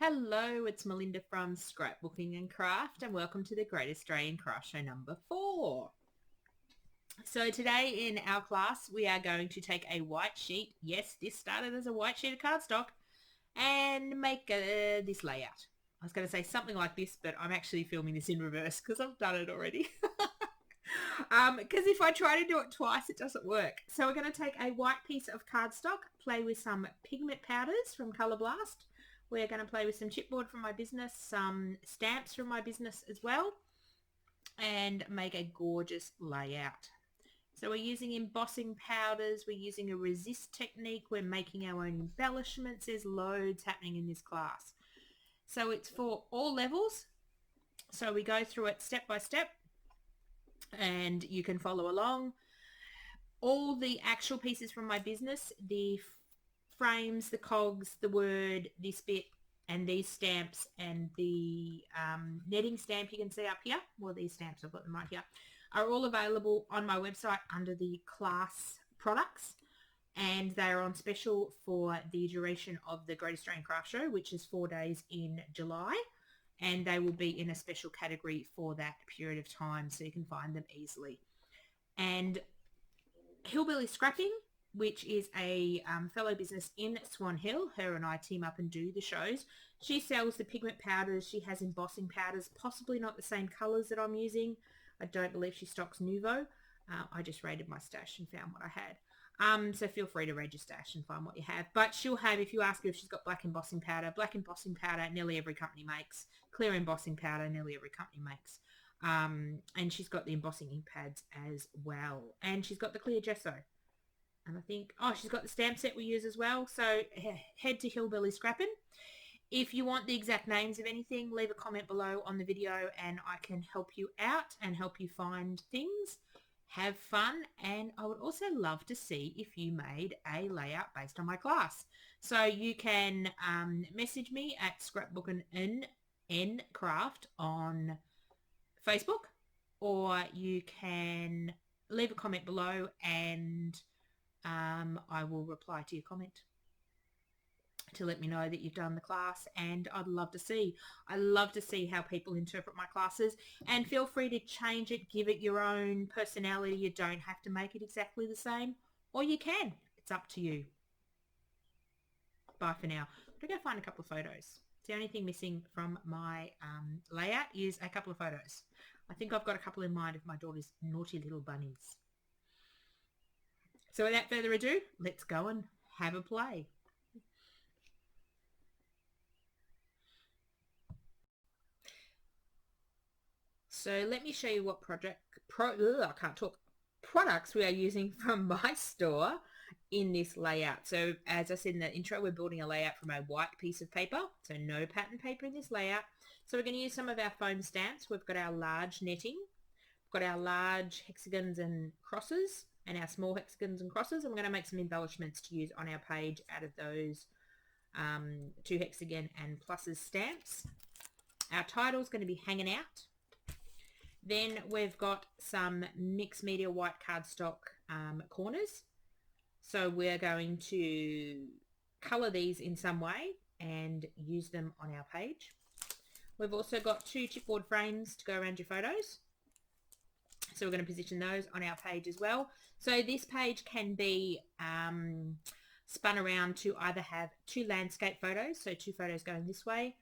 Hello, it's Melinda from Scrapbooking and Craft, and welcome to the Great Australian Craft Show number 4. So today in our class we are going to take a white sheet, yes, this started as a white sheet of cardstock, and make this layout. I was going to say something like this, but I'm actually filming this in reverse because I've done it already. Because if I try to do it twice, it doesn't work. So we're going to take a white piece of cardstock, play with some Pigment Powders from Colour Blast. We're going to play with some chipboard from my business, some stamps from my business as well, and make a gorgeous layout. So we're using embossing powders, we're using a resist technique, we're making our own embellishments. There's loads happening in this class. So it's for all levels. So we go through it step by step and you can follow along. All the actual pieces from my business, the frames, the cogs, the word, this bit, and these stamps, and the netting stamp you can see up here, well, these stamps, I've got them right here, are all available on my website under the class products, and they are on special for the duration of the Great Australian Craft Show, which is 4 days in July, and they will be in a special category for that period of time, so you can find them easily. And Hillbilly Scrapping, which is a fellow business in Swan Hill. Her and I team up and do the shows. She sells the pigment powders. She has embossing powders, possibly not the same colours that I'm using. I don't believe she stocks Nuvo. I just raided my stash and found what I had. So feel free to raid your stash and find what you have. But she'll have, if you ask her if she's got black embossing powder nearly every company makes. Clear embossing powder nearly every company makes. And she's got the embossing ink pads as well. And she's got the clear gesso. And I think, she's got the stamp set we use as well. So head to Hillbilly Scrapping. If you want the exact names of anything, leave a comment below on the video and I can help you out and help you find things. Have fun. And I would also love to see if you made a layout based on my class. So you can message me at Scrapbooking and Craft on Facebook, or you can leave a comment below and I will reply to your comment to let me know that you've done the class, and I love to see how people interpret my classes, and feel free to change it, give it your own personality. You don't have to make it exactly the same, or you can. It's up to you. Bye for now. I'm going to go find a couple of photos. The only thing missing from my layout is a couple of photos. I think I've got a couple in mind of my daughter's naughty little bunnies. So without further ado, let's go and have a play. So let me show you what products we are using from my store in this layout. So as I said in the intro, we're building a layout from a white piece of paper, so no pattern paper in this layout. So we're going to use some of our foam stamps. We've got our large netting, we've got our large hexagons and crosses, and our small hexagons and crosses, and we're going to make some embellishments to use on our page out of those 2 hexagon and pluses stamps. Our title's going to be hanging out. Then we've got some mixed media white cardstock corners. So we're going to colour these in some way and use them on our page. We've also got 2 chipboard frames to go around your photos. So we're going to position those on our page as well. So this page can be spun around to either have 2 landscape photos, so 2 photos going this way.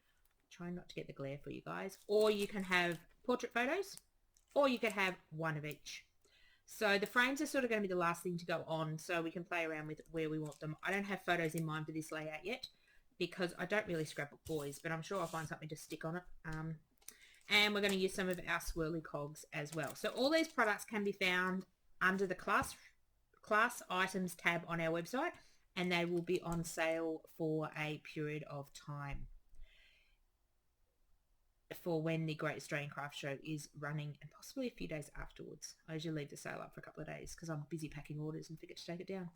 Trying not to get the glare for you guys. Or you can have portrait photos, or you could have 1 of each. So the frames are sort of going to be the last thing to go on, so we can play around with where we want them. I don't have photos in mind for this layout yet because I don't really scrapbook boys, but I'm sure I'll find something to stick on it. And we're going to use some of our swirly cogs as well. So all these products can be found under the class items tab on our website, and they will be on sale for a period of time for when the Great Australian Craft Show is running, and possibly a few days afterwards. I usually leave the sale up for a couple of days because I'm busy packing orders and forget to take it down.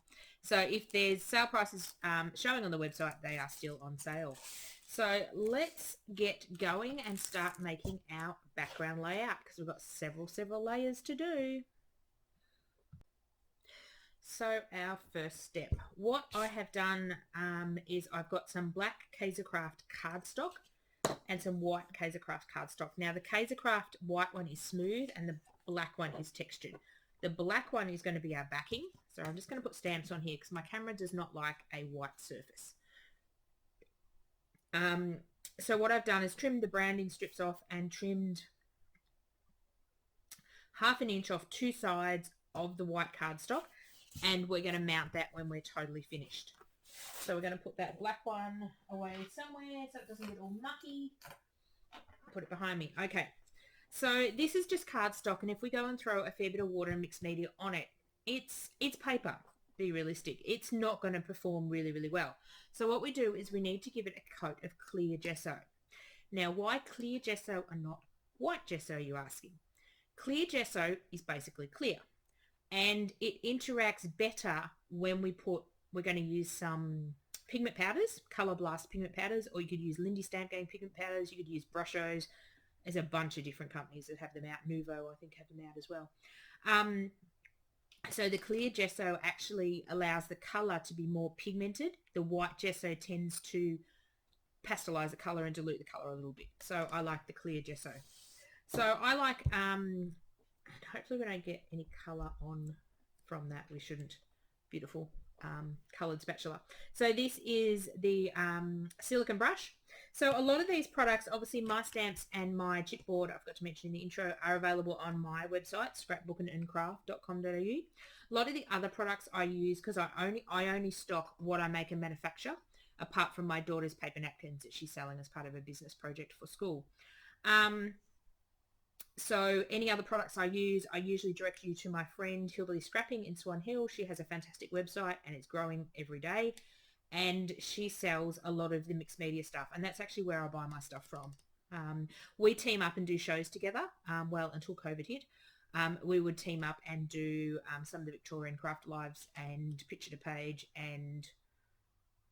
So if there's sale prices showing on the website, they are still on sale. So let's get going and start making our background layout because we've got several layers to do. So our first step, what I have done is I've got some black Craft cardstock and some white Craft cardstock. Now the Craft white one is smooth and the black one is textured. The black one is going to be our backing. So I'm just going to put stamps on here because my camera does not like a white surface. So what I've done is trimmed the branding strips off and trimmed 1/2 inch off 2 sides of the white cardstock, and we're going to mount that when we're totally finished. So we're going to put that black one away somewhere so it doesn't get all mucky. Put it behind me. Okay, so this is just cardstock, and if we go and throw a fair bit of water and mixed media on it, it's paper. Be realistic, it's not going to perform really well. So what we do is we need to give it a coat of clear gesso. Now, why clear gesso and not white gesso, you're asking? Clear gesso is basically clear, and it interacts better when we're going to use some pigment powders, Color Blast pigment powders, or you could use Lindy Stamp Gang pigment powders, you could use Brushos. There's a bunch of different companies that have them out. Nuvo, I think, have them out as well. So the clear gesso actually allows the colour to be more pigmented. The white gesso tends to pastelize the colour and dilute the colour a little bit. So I like the clear gesso. So I like, hopefully we don't get any colour on from that. We shouldn't. Beautiful coloured spatula. So this is the silicone brush. So a lot of these products, obviously my stamps and my chipboard, I forgot to mention in the intro, are available on my website, scrapbookingncraft.com.au. A lot of the other products I use, because I only stock what I make and manufacture, apart from my daughter's paper napkins that she's selling as part of a business project for school. So any other products I use, I usually direct you to my friend Hillbilly Scrapping in Swan Hill. She has a fantastic website and it's growing every day. And she sells a lot of the mixed media stuff, and that's actually where I buy my stuff from. We team up and do shows together. Well, until COVID hit, we would team up and do some of the Victorian craft lives and picture to page, and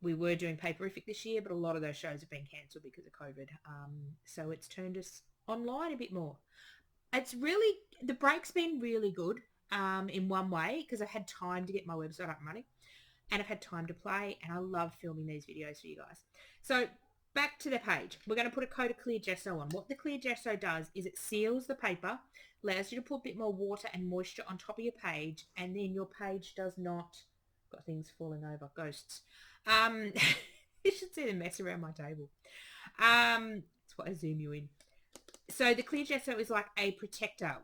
we were doing Paperific this year, but a lot of those shows have been cancelled because of COVID. So it's turned us online a bit more. It's really, the break's been really good in one way, because I've had time to get my website up and running. And I've had time to play, and I love filming these videos for you guys. So back to the page. We're going to put a coat of clear gesso on. What the clear gesso does is it seals the paper, allows you to put a bit more water and moisture on top of your page, and then your page does not... Got things falling over, ghosts. You should see the mess around my table. That's why I zoom you in. So the clear gesso is like a protector.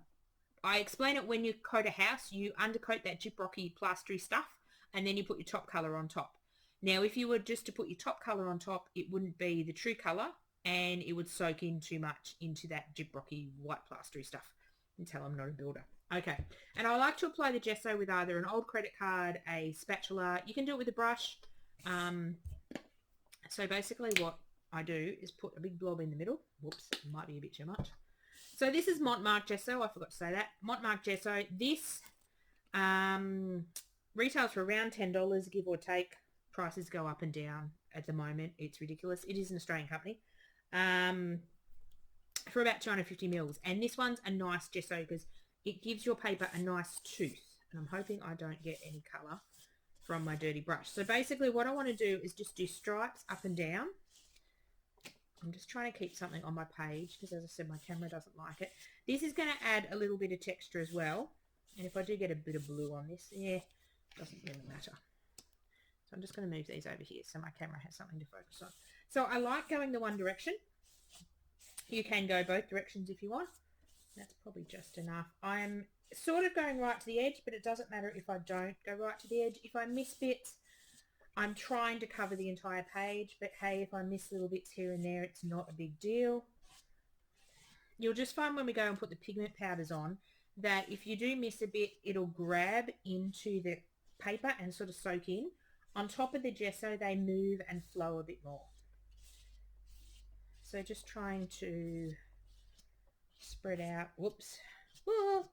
I explain it when you coat a house, you undercoat that gyprocky plastery stuff, and then you put your top colour on top. Now, if you were just to put your top colour on top, it wouldn't be the true colour, and it would soak in too much into that gyprocky white plastery stuff. Until I'm not a builder. Okay, and I like to apply the gesso with either an old credit card, a spatula. You can do it with a brush. So basically what I do is put a big blob in the middle. Whoops, it might be a bit too much. So this is Montmartre gesso. I forgot to say that. Montmartre gesso. This retails for around $10, give or take. Prices go up and down at the moment. It's ridiculous. It is an Australian company. For about 250 mils. And this one's a nice gesso because it gives your paper a nice tooth. And I'm hoping I don't get any colour from my dirty brush. So basically what I want to do is just do stripes up and down. I'm just trying to keep something on my page because, as I said, my camera doesn't like it. This is going to add a little bit of texture as well. And if I do get a bit of blue on this, yeah, doesn't really matter. So I'm just going to move these over here so my camera has something to focus on. So I like going the one direction. You can go both directions if you want. That's probably just enough. I'm sort of going right to the edge, but it doesn't matter if I don't go right to the edge. If I miss bits, I'm trying to cover the entire page, but hey, if I miss little bits here and there, it's not a big deal. You'll just find when we go and put the pigment powders on that if you do miss a bit, it'll grab into the paper and sort of soak in. On top of the gesso, they move and flow a bit more. So just trying to spread out. Whoops. Whoa.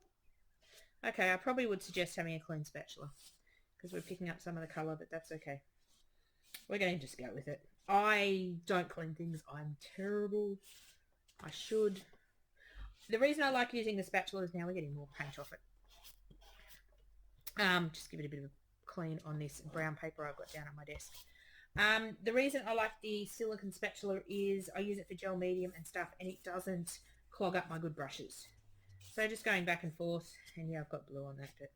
Okay, I probably would suggest having a clean spatula because we're picking up some of the colour, but that's okay. We're going to just go with it. I don't clean things. I'm terrible. I should. The reason I like using the spatula is now we're getting more paint off it. Just give it a bit of a clean on this brown paper I've got down on my desk. The reason I like the silicone spatula is I use it for gel medium and stuff, and it doesn't clog up my good brushes. So just going back and forth, and yeah, I've got blue on that bit.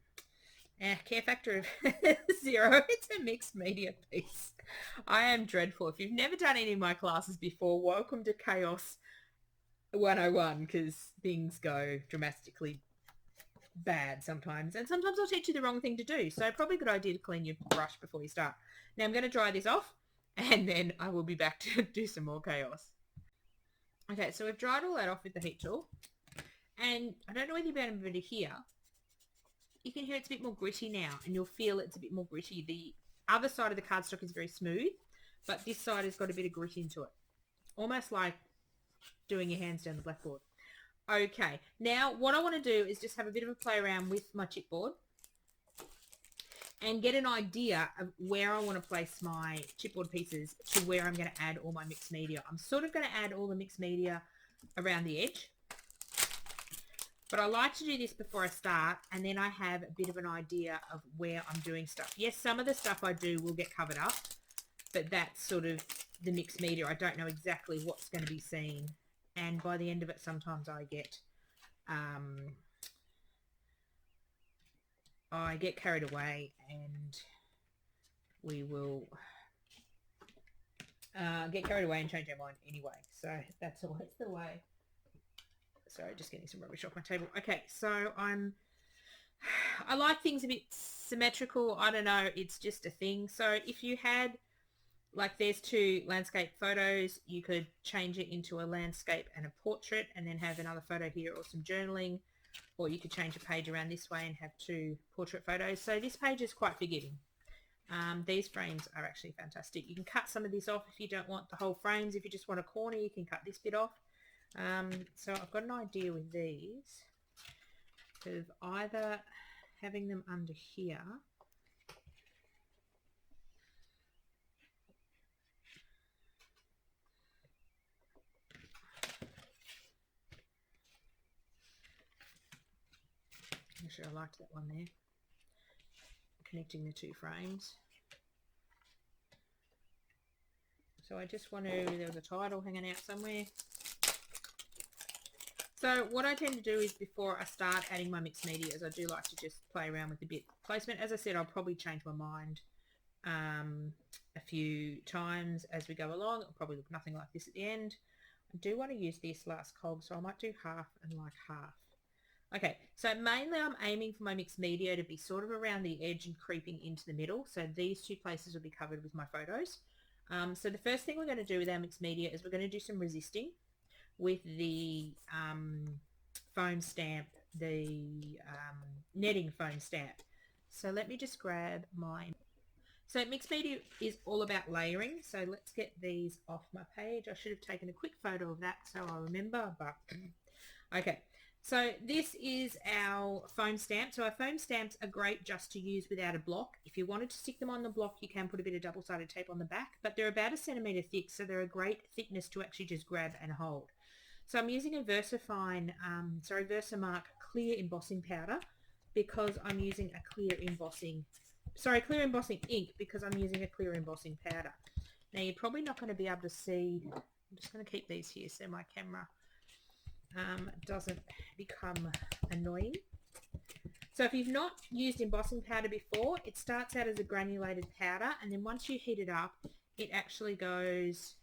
Care factor of 0. It's a mixed media piece. I am dreadful. If you've never done any of my classes before, welcome to Chaos 101, because things go dramatically bad sometimes, and sometimes I'll teach you the wrong thing to do. So probably a good idea to clean your brush before you start. Now I'm going to dry this off, and then I will be back to do some more chaos. Okay, so we've dried all that off with the heat tool, and I don't know whether you'll be able to hear. You can hear it's a bit more gritty now, and you'll feel it's a bit more gritty. The other side of the cardstock is very smooth, but this side has got a bit of grit into it. Almost like doing your hands down the blackboard. Okay, now what I want to do is just have a bit of a play around with my chipboard and get an idea of where I want to place my chipboard pieces to where I'm going to add all my mixed media. I'm sort of going to add all the mixed media around the edge. But I like to do this before I start, and then I have a bit of an idea of where I'm doing stuff. Yes, some of the stuff I do will get covered up, but that's sort of the mixed media. I don't know exactly what's going to be seen. And by the end of it, sometimes I get carried away, and we will get carried away and change our mind anyway. So that's always the way. Sorry, just getting some rubbish off my table. Okay, so I like things a bit symmetrical. I don't know, it's just a thing. So if you had, like, there's 2 landscape photos, you could change it into a landscape and a portrait, and then have another photo here, or some journaling, or you could change a page around this way and have 2 portrait photos. So this page is quite forgiving. These frames are actually fantastic. You can cut some of this off if you don't want the whole frames. If you just want a corner, you can cut this bit off. So I've got an idea with these of either having them under here, actually I liked that one there, connecting the 2 frames. So I just want to, there was a title hanging out somewhere. So what I tend to do is, before I start adding my mixed media, is I do like to just play around with the bit placement. As I said, I'll probably change my mind a few times as we go along. It'll probably look nothing like this at the end. I do want to use this last cog, so I might do half and like half. Okay, so mainly I'm aiming for my mixed media to be sort of around the edge and creeping into the middle. So these 2 places will be covered with my photos. So the first thing we're going to do with our mixed media is we're going to do some resisting with the foam stamp, the netting foam stamp. So let me just grab my... So mixed media is all about layering. So let's get these off my page. I should have taken a quick photo of that so I remember, but... Okay, so this is our foam stamp. So our foam stamps are great just to use without a block. If you wanted to stick them on the block, you can put a bit of double-sided tape on the back, but they're about 1 centimetre thick, so they're a great thickness to actually just grab and hold. So I'm using a Versamark clear embossing powder, because I'm using a clear embossing ink, because I'm using a clear embossing powder. Now you're probably not going to be able to see, I'm just going to keep these here so my camera doesn't become annoying. So if you've not used embossing powder before, it starts out as a granulated powder, and then once you heat it up, it actually goes,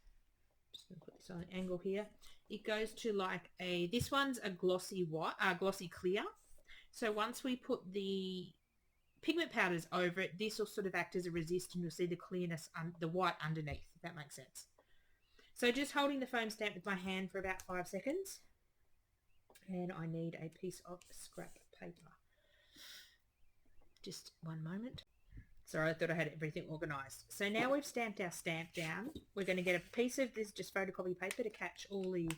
just going to put this on an angle here, it goes to like this one's a glossy white, glossy clear. So once we put the pigment powders over it, this will sort of act as a resist, and you'll see the clearness, the white underneath, if that makes sense. So just holding the foam stamp with my hand for about 5 seconds. And I need a piece of scrap paper. Just one moment. Sorry, I thought I had everything organised. So now we've stamped our stamp down. We're going to get a piece of this just photocopy paper to catch all the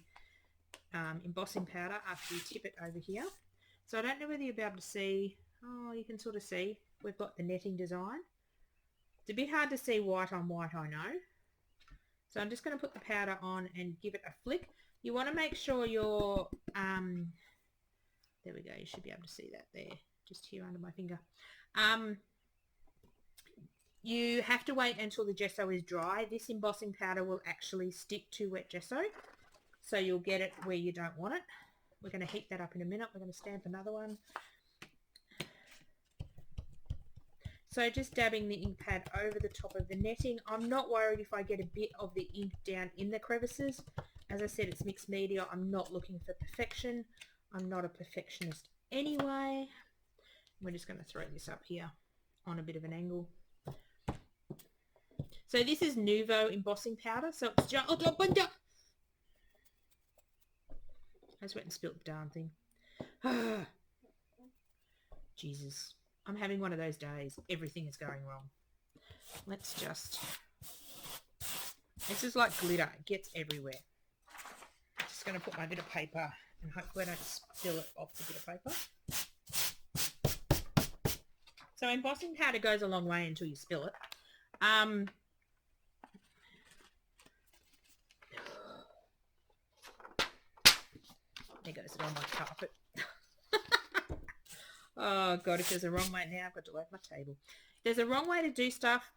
embossing powder after you tip it over here. So I don't know whether you'll be able to see. Oh, you can sort of see. We've got the netting design. It's a bit hard to see white on white, I know. So I'm just going to put the powder on and give it a flick. You want to make sure you're, there we go, you should be able to see that there, just here under my finger. You have to wait until the gesso is dry. This embossing powder will actually stick to wet gesso, so you'll get it where you don't want it. We're going to heat that up in a minute. We're going to stamp another one. So just dabbing the ink pad over the top of the netting. I'm not worried if I get a bit of the ink down in the crevices. As I said, it's mixed media. I'm not looking for perfection. I'm not a perfectionist anyway. We're just going to throw this up here on a bit of an angle. So this is Nouveau embossing powder. So it's just... Oh, I just went and spilt the darn thing. Jesus. I'm having one of those days. Everything is going wrong. Let's just... This is like glitter. It gets everywhere. I'm just going to put my bit of paper and hopefully I don't spill it off the bit of paper. So embossing powder goes a long way until you spill it. There goes it on my carpet. Oh God, if there's a wrong way now, I've got to work my table. If there's a wrong way to do stuff,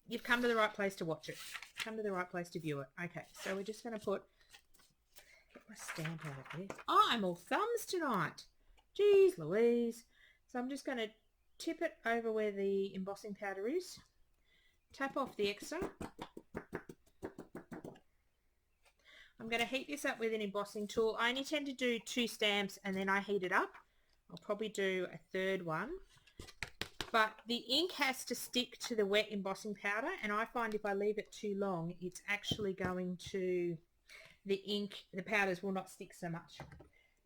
you've come to the right place to watch it. Come to the right place to view it. Okay, so we're just going to get my stamp out of here. Oh, I'm all thumbs tonight. Jeez Louise. So I'm just going to tip it over where the embossing powder is. Tap off the extra. I'm going to heat this up with an embossing tool. I only tend to do 2 stamps and then I heat it up. I'll probably do a third one. But the ink has to stick to the wet embossing powder, and I find if I leave it too long, it's actually going to... the powders will not stick so much.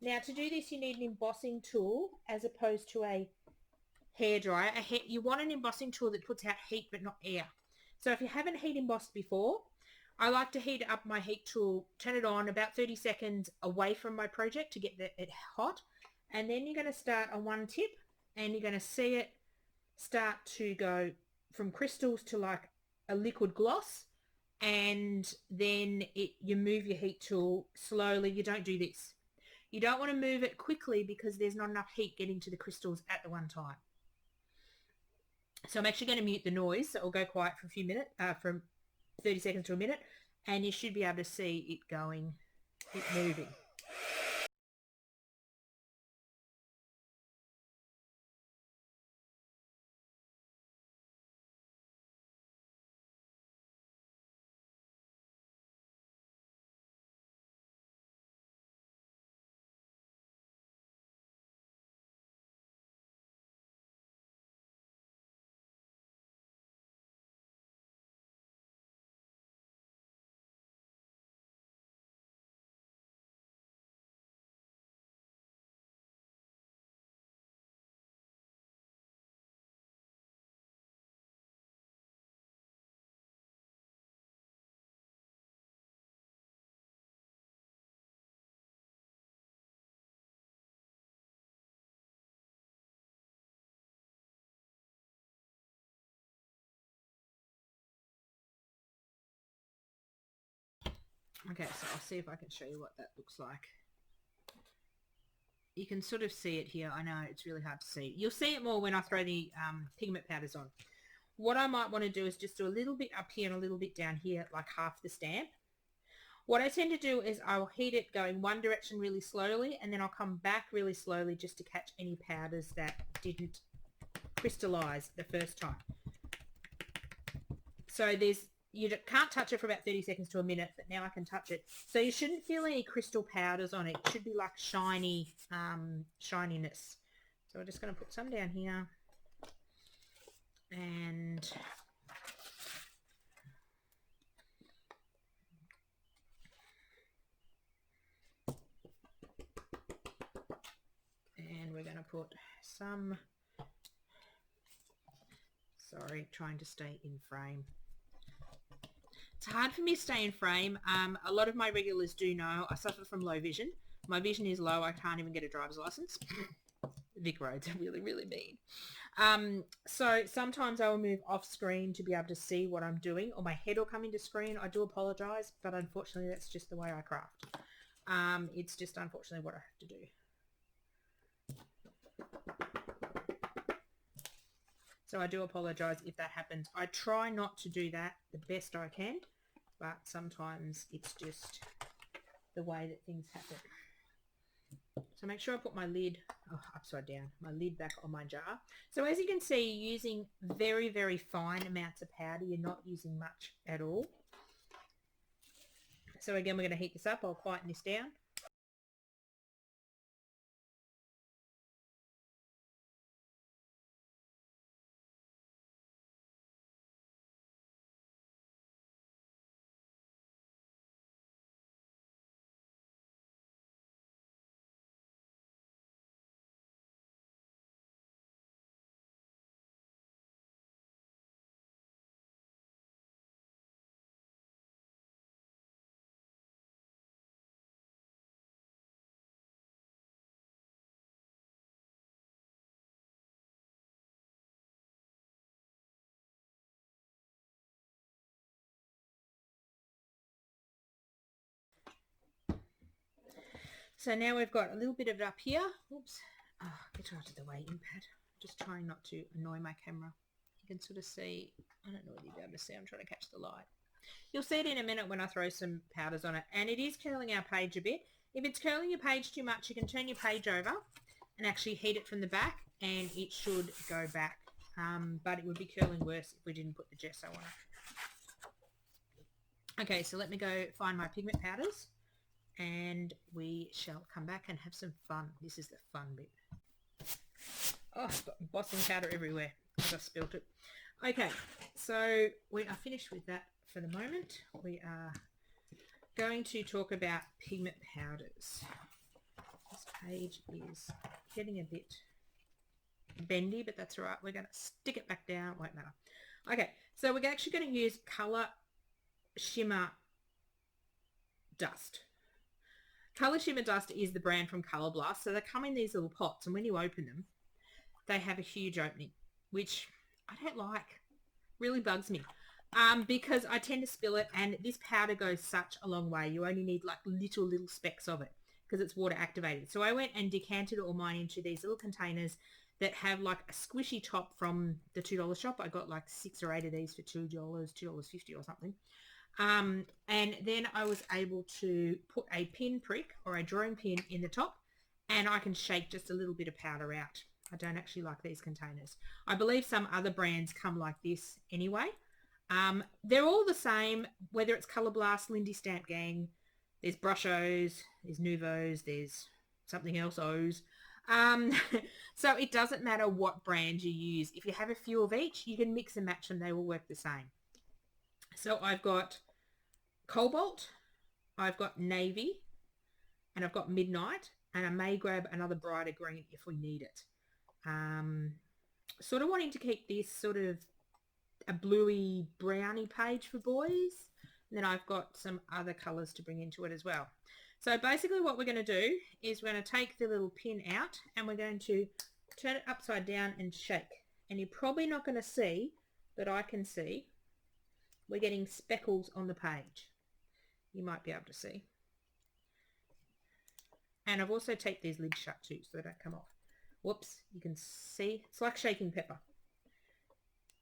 Now to do this you need an embossing tool as opposed to a hairdryer. You want an embossing tool that puts out heat but not air. So if you haven't heat embossed before, I like to heat up my heat tool, turn it on about 30 seconds away from my project to get it hot. And then you're going to start on one tip and you're going to see it start to go from crystals to like a liquid gloss. And then you move your heat tool slowly. You don't do this. You don't want to move it quickly because there's not enough heat getting to the crystals at the one time. So I'm actually going to mute the noise. So it'll go quiet for a few minutes, from 30 seconds to a minute. And you should be able to see it moving. Okay, so I'll see if I can show you what that looks like. You can sort of see it here. I know it's really hard to see. You'll see it more when I throw the pigment powders on. What I might want to do is just do a little bit up here and a little bit down here, like half the stamp. What I tend to do is I'll heat it going one direction really slowly, and then I'll come back really slowly just to catch any powders that didn't crystallize the first time. So you can't touch it for about 30 seconds to a minute, but now I can touch it. So you shouldn't feel any crystal powders on it. It should be like shiny, shininess. So we're just going to put some down here. And we're going to put some, sorry, trying to stay in frame. It's hard for me to stay in frame. A lot of my regulars do know I suffer from low vision. My vision is low. I can't even get a driver's license. Vic roads are really, really mean. So sometimes I will move off screen to be able to see what I'm doing, or my head will come into screen. I do apologise, but unfortunately that's just the way I craft. It's just unfortunately what I have to do. So I do apologise if that happens. I try not to do that the best I can, but sometimes it's just the way that things happen. So make sure I put my lid upside down, my lid back on my jar. So as you can see, using very, very fine amounts of powder, you're not using much at all. So again, we're going to heat this up. I'll quieten this down. So now we've got a little bit of it up here. Oops. Oh, get out of the way, Impad. Just trying not to annoy my camera. You can sort of see, I don't know whether you'll be able to see, I'm trying to catch the light. You'll see it in a minute when I throw some powders on it. And it is curling our page a bit. If it's curling your page too much, you can turn your page over and actually heat it from the back and it should go back. But it would be curling worse if we didn't put the gesso on it. Okay, so let me go find my pigment powders and we shall come back and have some fun. This is the fun bit. Oh, I've got embossing powder everywhere. I just spilt it. Okay, so we are finished with that for the moment. We are going to talk about pigment powders. This page is getting a bit bendy, but that's all right. We're going to stick it back down. Won't matter. Okay, so we're actually going to use Colour Shimmer Dust. Colour Shimmer Dust is the brand from Colour Blast. So they come in these little pots, and when you open them, they have a huge opening, which I don't like. Really bugs me. Because I tend to spill it, and this powder goes such a long way. You only need like little specks of it because it's water activated. So I went and decanted all mine into these little containers that have like a squishy top from the $2 shop. I got like 6 or 8 of these for $2, $2.50 or something. And then I was able to put a pin prick or a drawing pin in the top, and I can shake just a little bit of powder out. I don't actually like these containers. I believe some other brands come like this anyway. They're all the same, whether it's Colour Blast, Lindy Stamp Gang, there's Brush-O's, there's Nouveau's, there's something else O's. So it doesn't matter what brand you use. If you have a few of each, you can mix and match them. They will work the same. So I've got Cobalt, I've got Navy, and I've got Midnight, and I may grab another brighter green if we need it. Sort of wanting to keep this sort of a bluey browny page for boys. And then I've got some other colours to bring into it as well. So basically what we're going to do is we're going to take the little pin out and we're going to turn it upside down and shake. And you're probably not going to see, but I can see, we're getting speckles on the page. You might be able to see. And I've also taped these lids shut too so they don't come off. Whoops, you can see, it's like shaking pepper.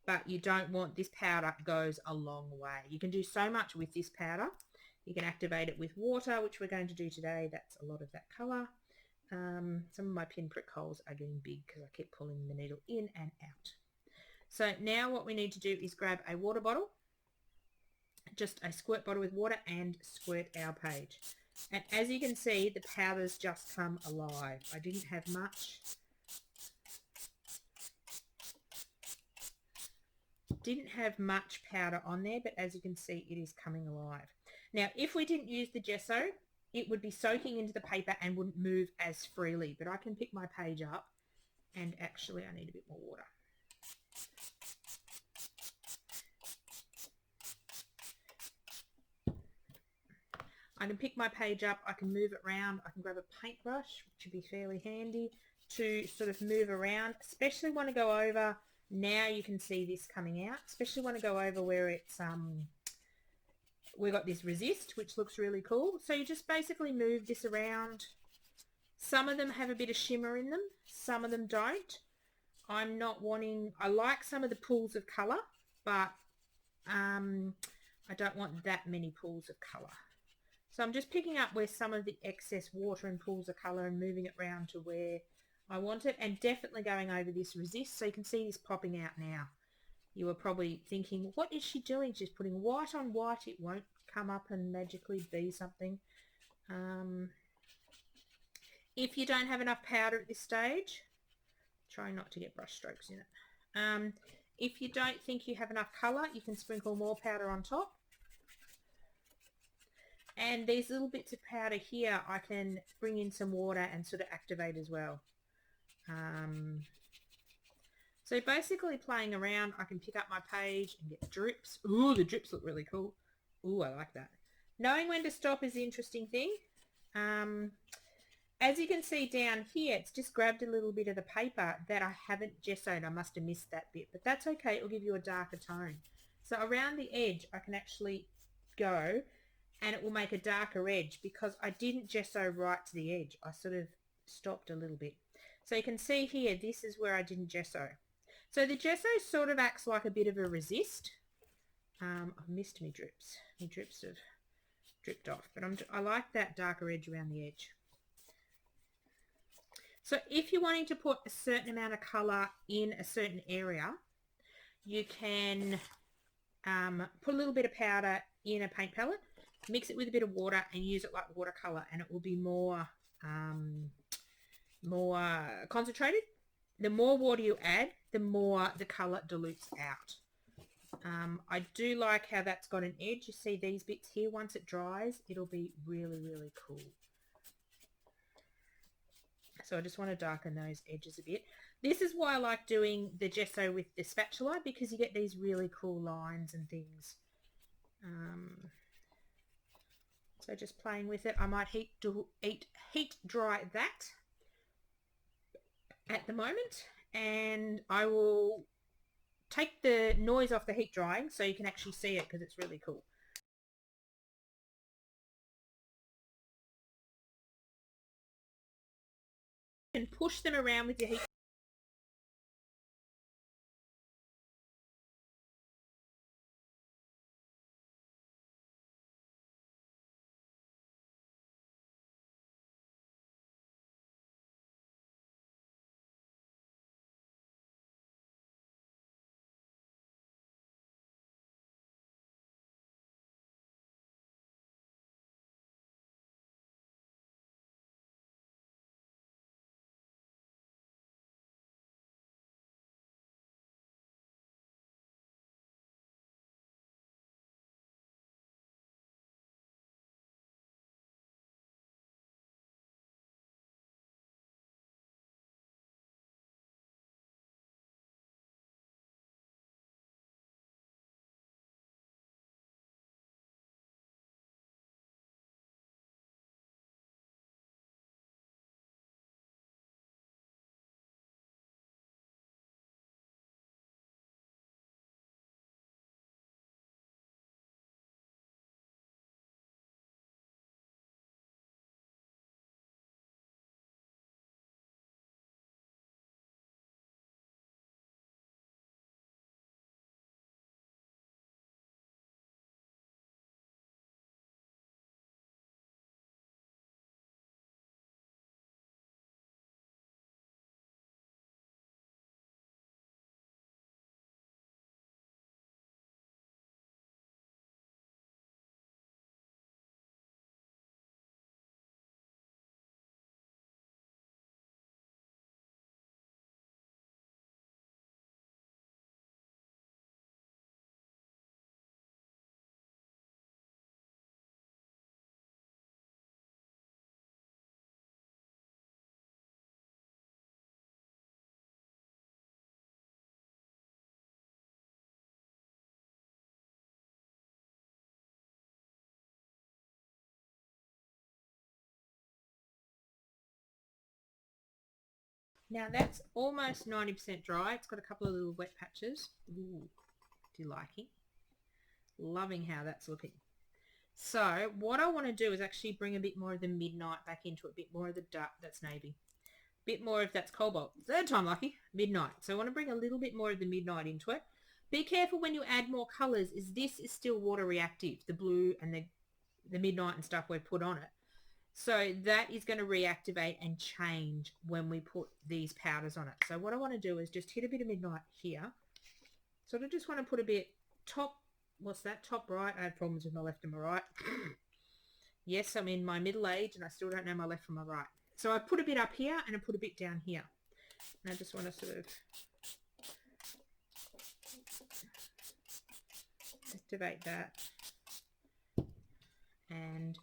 But you don't want, this powder goes a long way. You can do so much with this powder. You can activate it with water, which we're going to do today. That's a lot of that colour. Some of my pinprick holes are getting big because I keep pulling the needle in and out. So now what we need to do is grab a water bottle, just a squirt bottle with water, and squirt our page. And as you can see, the powder's just come alive. I didn't have much. Didn't have much powder on there, but as you can see, it is coming alive. Now, if we didn't use the gesso, it would be soaking into the paper and wouldn't move as freely. But I can pick my page up, and actually I need a bit more water. I can pick my page up, I can move it around, I can grab a paintbrush, which would be fairly handy to sort of move around, especially want to go over, now you can see this coming out, especially want to go over where it's, we've got this resist, which looks really cool. So you just basically move this around. Some of them have a bit of shimmer in them, some of them don't. I'm not wanting, I like some of the pools of colour, but I don't want that many pools of colour. So I'm just picking up where some of the excess water and pools of colour and moving it around to where I want it, and definitely going over this resist. So you can see this popping out now. You were probably thinking, what is she doing? She's putting white on white. It won't come up and magically be something. If you don't have enough powder at this stage, try not to get brush strokes in it. If you don't think you have enough colour, you can sprinkle more powder on top. And these little bits of powder here, I can bring in some water and sort of activate as well. So basically playing around, I can pick up my page and get drips. Ooh, the drips look really cool. Ooh, I like that. Knowing when to stop is the interesting thing. As you can see down here, it's just grabbed a little bit of the paper that I haven't gessoed. I must have missed that bit, but that's okay. It will give you a darker tone. So around the edge, I can actually go and it will make a darker edge because I didn't gesso right to the edge. I sort of stopped a little bit. So you can see here, this is where I didn't gesso. So the gesso sort of acts like a bit of a resist. I've missed me drips. My drips have dripped off, but I like that darker edge around the edge. So if you're wanting to put a certain amount of colour in a certain area, you can put a little bit of powder in a paint palette, mix it with a bit of water and use it like watercolour, and it will be more concentrated. The more water you add, the more the colour dilutes out. I do like how that's got an edge. You see these bits here, once it dries, it'll be really, really cool. So I just want to darken those edges a bit. This is why I like doing the gesso with the spatula, because you get these really cool lines and things. So just playing with it. I might heat dry that at the moment, and I will take the noise off the heat drying so you can actually see it because it's really cool. You can push them around with your heat. Now that's almost 90% dry. It's got a couple of little wet patches. Ooh, do you like it? Loving how that's looking. So what I want to do is actually bring a bit more of the midnight back into it, a bit more of the dark, that's navy. bit more of that's cobalt. Third time lucky, midnight. So I want to bring a little bit more of the midnight into it. Be careful when you add more colors, is this is still water reactive, the blue and the midnight and stuff we've put on it. So that is going to reactivate and change when we put these powders on it. So what I want to do is just hit a bit of midnight here. So I just want to put a bit top, what's that, top right? I had problems with my left and my right. Yes, I'm in my middle age and I still don't know my left from my right. So I put a bit up here and I put a bit down here. And I just want to sort of activate that. And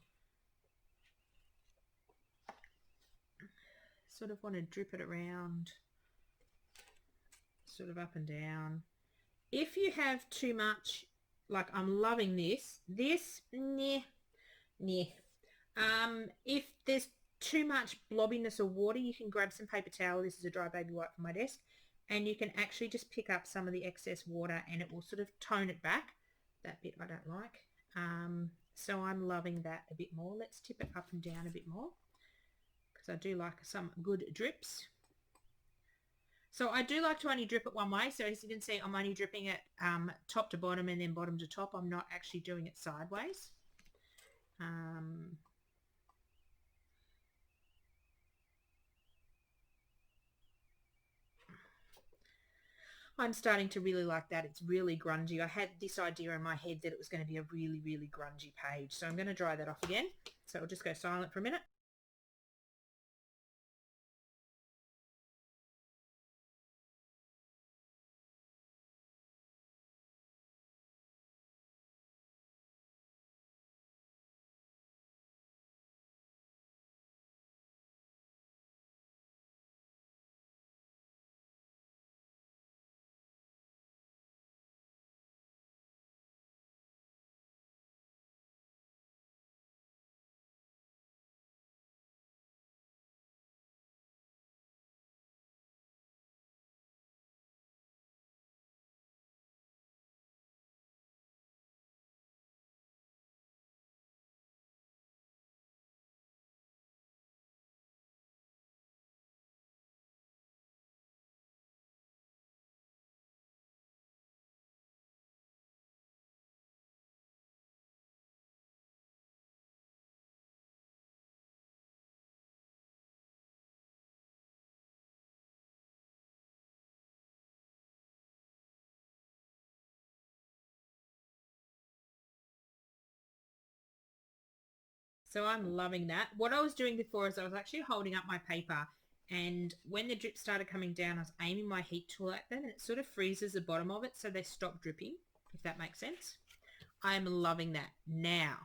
sort of want to drip it around, sort of up and down. If you have too much, like I'm loving this, if there's too much blobbiness or water, you can grab some paper towel. This is a dry baby wipe from my desk, and you can actually just pick up some of the excess water and it will sort of tone it back. That bit I don't like. So I'm loving that a bit more. Let's tip it up and down a bit more, because I do like some good drips. So I do like to only drip it one way. So as you can see, I'm only dripping it top to bottom and then bottom to top. I'm not actually doing it sideways. I'm starting to really like that. It's really grungy. I had this idea in my head that it was going to be a really, really grungy page. So I'm going to dry that off again. So I'll just go silent for a minute. So I'm loving that. What I was doing before is I was actually holding up my paper, and when the drip started coming down, I was aiming my heat tool at them and it sort of freezes the bottom of it so they stop dripping, if that makes sense. I'm loving that. Now,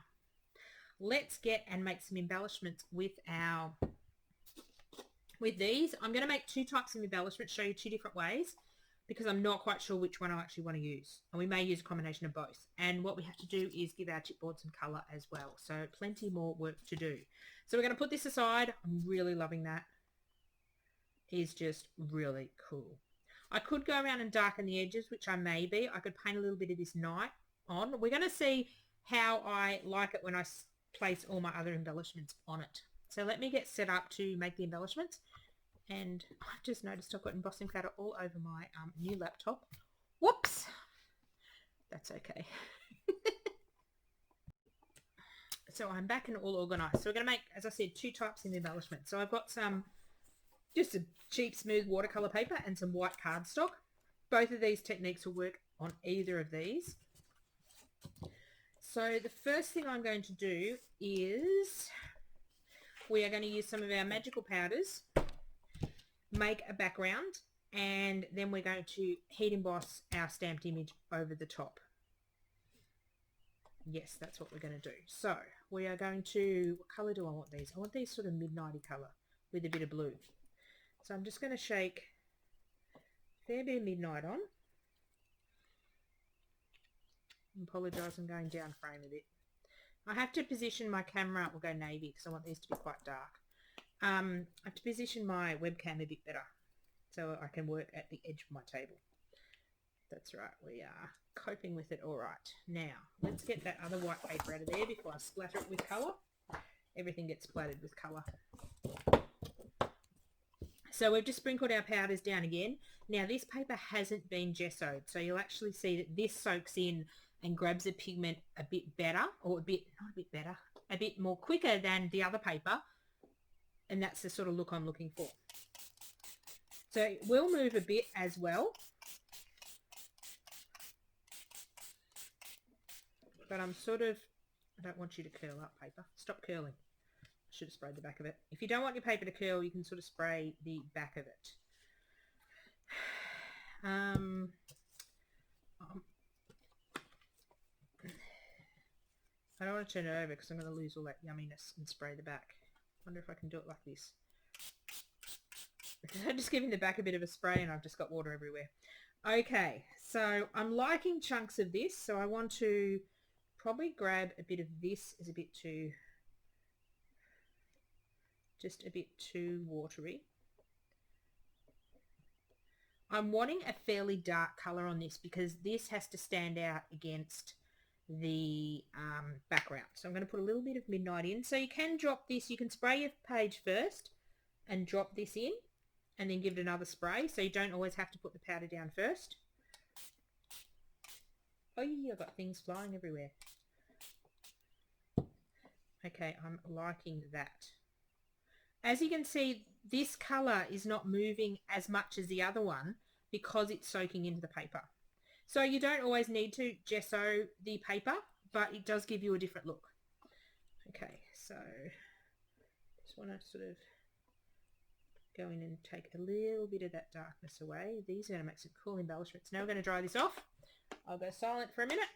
let's get and make some embellishments with these. I'm going to make two types of embellishments, show you two different ways, because I'm not quite sure which one I actually want to use. And we may use a combination of both. And what we have to do is give our chipboard some colour as well. So plenty more work to do. So we're going to put this aside. I'm really loving that. It's just really cool. I could go around and darken the edges, which I may be. I could paint a little bit of this night on. We're going to see how I like it when I place all my other embellishments on it. So let me get set up to make the embellishments. And I've just noticed I've got embossing powder all over my new laptop. Whoops! That's okay. So I'm back and all organized. So we're going to make, as I said, two types of embellishment. So I've got some, just a cheap smooth watercolor paper and some white cardstock. Both of these techniques will work on either of these. So the first thing I'm going to do is we are going to use some of our magical powders, make a background, and then we're going to heat emboss our stamped image over the top. Yes, that's what we're going to do. So we are going to, what colour do I want these? I want these sort of midnighty colour with a bit of blue. So I'm just going to shake a fair bit of midnight on. I apologise, I'm going down frame a bit. I have to position my camera, we'll go navy because I want these to be quite dark. I have to position my webcam a bit better so I can work at the edge of my table. That's right, we are coping with it all right. Now, let's get that other white paper out of there before I splatter it with colour. Everything gets splattered with colour. So we've just sprinkled our powders down again. Now this paper hasn't been gessoed, so you'll actually see that this soaks in and grabs the pigment a bit better, or a bit more quicker than the other paper. And that's the sort of look I'm looking for. So it will move a bit as well. But I'm sort of, I don't want you to curl up, paper. Stop curling. I should have sprayed the back of it. If you don't want your paper to curl, you can sort of spray the back of it. I don't want to turn it over because I'm going to lose all that yumminess and spray the back. I wonder if I can do it like this. I'm just giving the back a bit of a spray and I've just got water everywhere. Okay, so I'm liking chunks of this, so I want to probably grab a bit of this as a bit too, just a bit too watery. I'm wanting a fairly dark colour on this because this has to stand out against the background. So I'm going to put a little bit of midnight in. So you can drop this, you can spray your page first and drop this in and then give it another spray, so you don't always have to put the powder down first. Oh yeah, I've got things flying everywhere. Okay, I'm liking that. As you can see, this colour is not moving as much as the other one because it's soaking into the paper. So you don't always need to gesso the paper, but it does give you a different look. Okay, so just want to sort of go in and take a little bit of that darkness away. These are going to make some cool embellishments. Now we're going to dry this off. I'll go silent for a minute.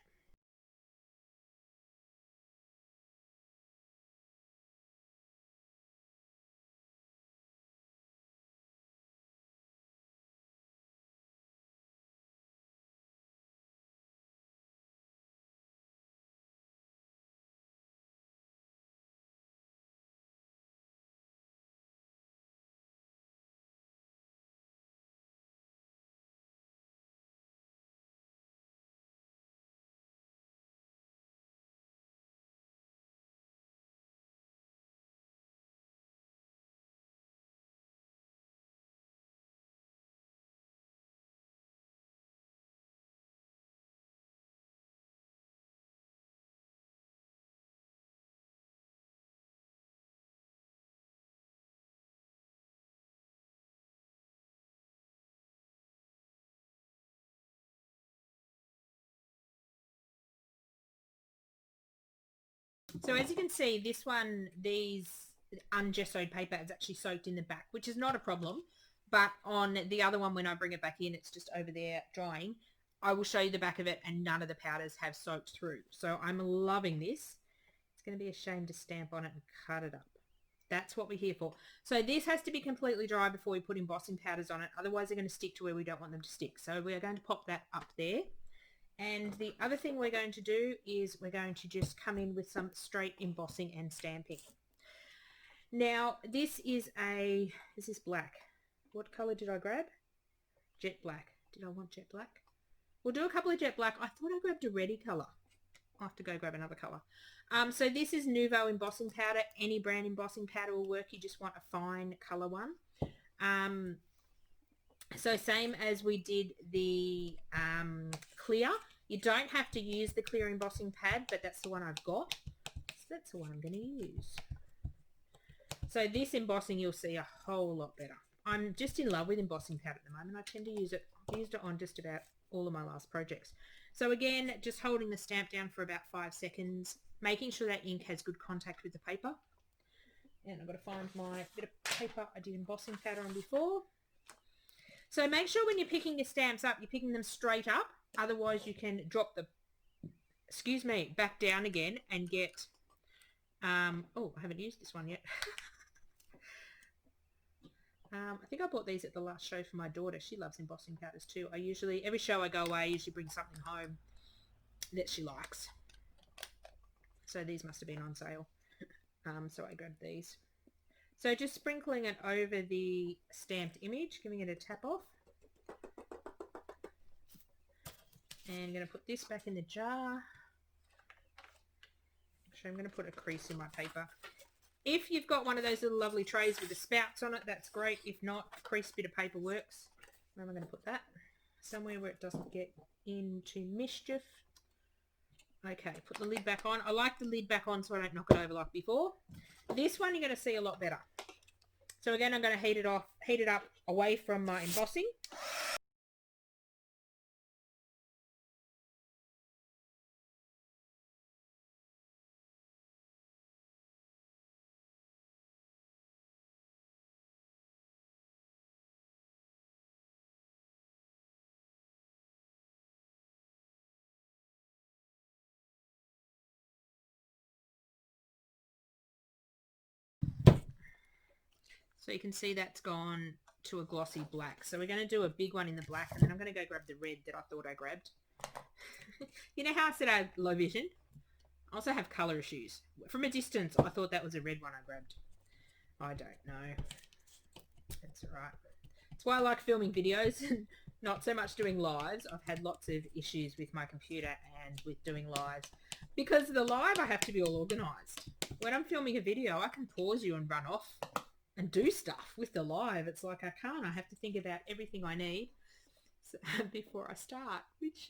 So as you can see, this one, these ungessoed paper is actually soaked in the back, which is not a problem. But on the other one, when I bring it back in, it's just over there drying. I will show you the back of it and none of the powders have soaked through. So I'm loving this. It's going to be a shame to stamp on it and cut it up. That's what we're here for. So this has to be completely dry before we put embossing powders on it. Otherwise, they're going to stick to where we don't want them to stick. So we are going to pop that up there. And the other thing we're going to do is we're going to just come in with some straight embossing and stamping. Now, this is black. What colour did I grab? Jet black. Did I want jet black? We'll do a couple of jet black. I thought I grabbed a reddy colour. I'll have to go grab another colour. So this is Nouveau embossing powder. Any brand embossing powder will work. You just want a fine colour one. So same as we did the clear. You don't have to use the clear embossing pad, but that's the one I've got. So that's the one I'm going to use. So this embossing you'll see a whole lot better. I'm just in love with embossing powder at the moment. I tend to use it. I've used it on just about all of my last projects. So again, just holding the stamp down for about 5 seconds, making sure that ink has good contact with the paper. And I've got to find my bit of paper I did embossing powder on before. So make sure when you're picking your stamps up, you're picking them straight up. Otherwise you can drop the, back down again and get, oh, I haven't used this one yet. I think I bought these at the last show for my daughter. She loves embossing powders too. I usually, every show I go away, I usually bring something home that she likes. So these must have been on sale. So I grabbed these. So just sprinkling it over the stamped image, giving it a tap off. And I'm going to put this back in the jar. Actually, I'm going to put a crease in my paper If you've got one of those little lovely trays with the spouts on it, that's great. If not, a creased bit of paper works. Where am I going to put that? Somewhere where it doesn't get into mischief. Okay, put the lid back on. I like the lid back on so I don't knock it over like before. This one you're going to see a lot better. So again, I'm going to heat it up away from my embossing. So you can see that's gone to a glossy black. So we're going to do a big one in the black, and then I'm going to go grab the red that I thought I grabbed. You know how I said I had low vision? I also have colour issues. From a distance, I thought that was a red one I grabbed. I don't know. That's all right. That's why I like filming videos and not so much doing lives. I've had lots of issues with my computer and with doing lives. Because the live, I have to be all organised. When I'm filming a video, I can pause you and run off and do stuff. With the live, it's like I can't. I have to think about everything I need before I start, which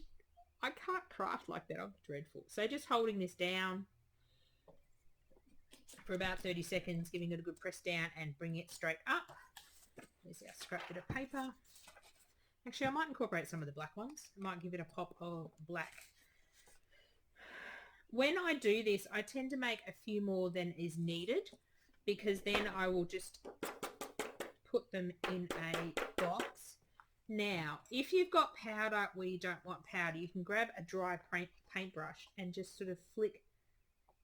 I can't craft like that. I'm dreadful. So just holding this down for about 30 seconds, giving it a good press down and bring it straight up. There's our scrap bit of paper. Actually, I might incorporate some of the black ones. I might give it a pop of black. When I do this, I tend to make a few more than is needed, because then I will just put them in a box. Now, if you've got powder where you don't want powder, you can grab a dry paintbrush and just sort of flick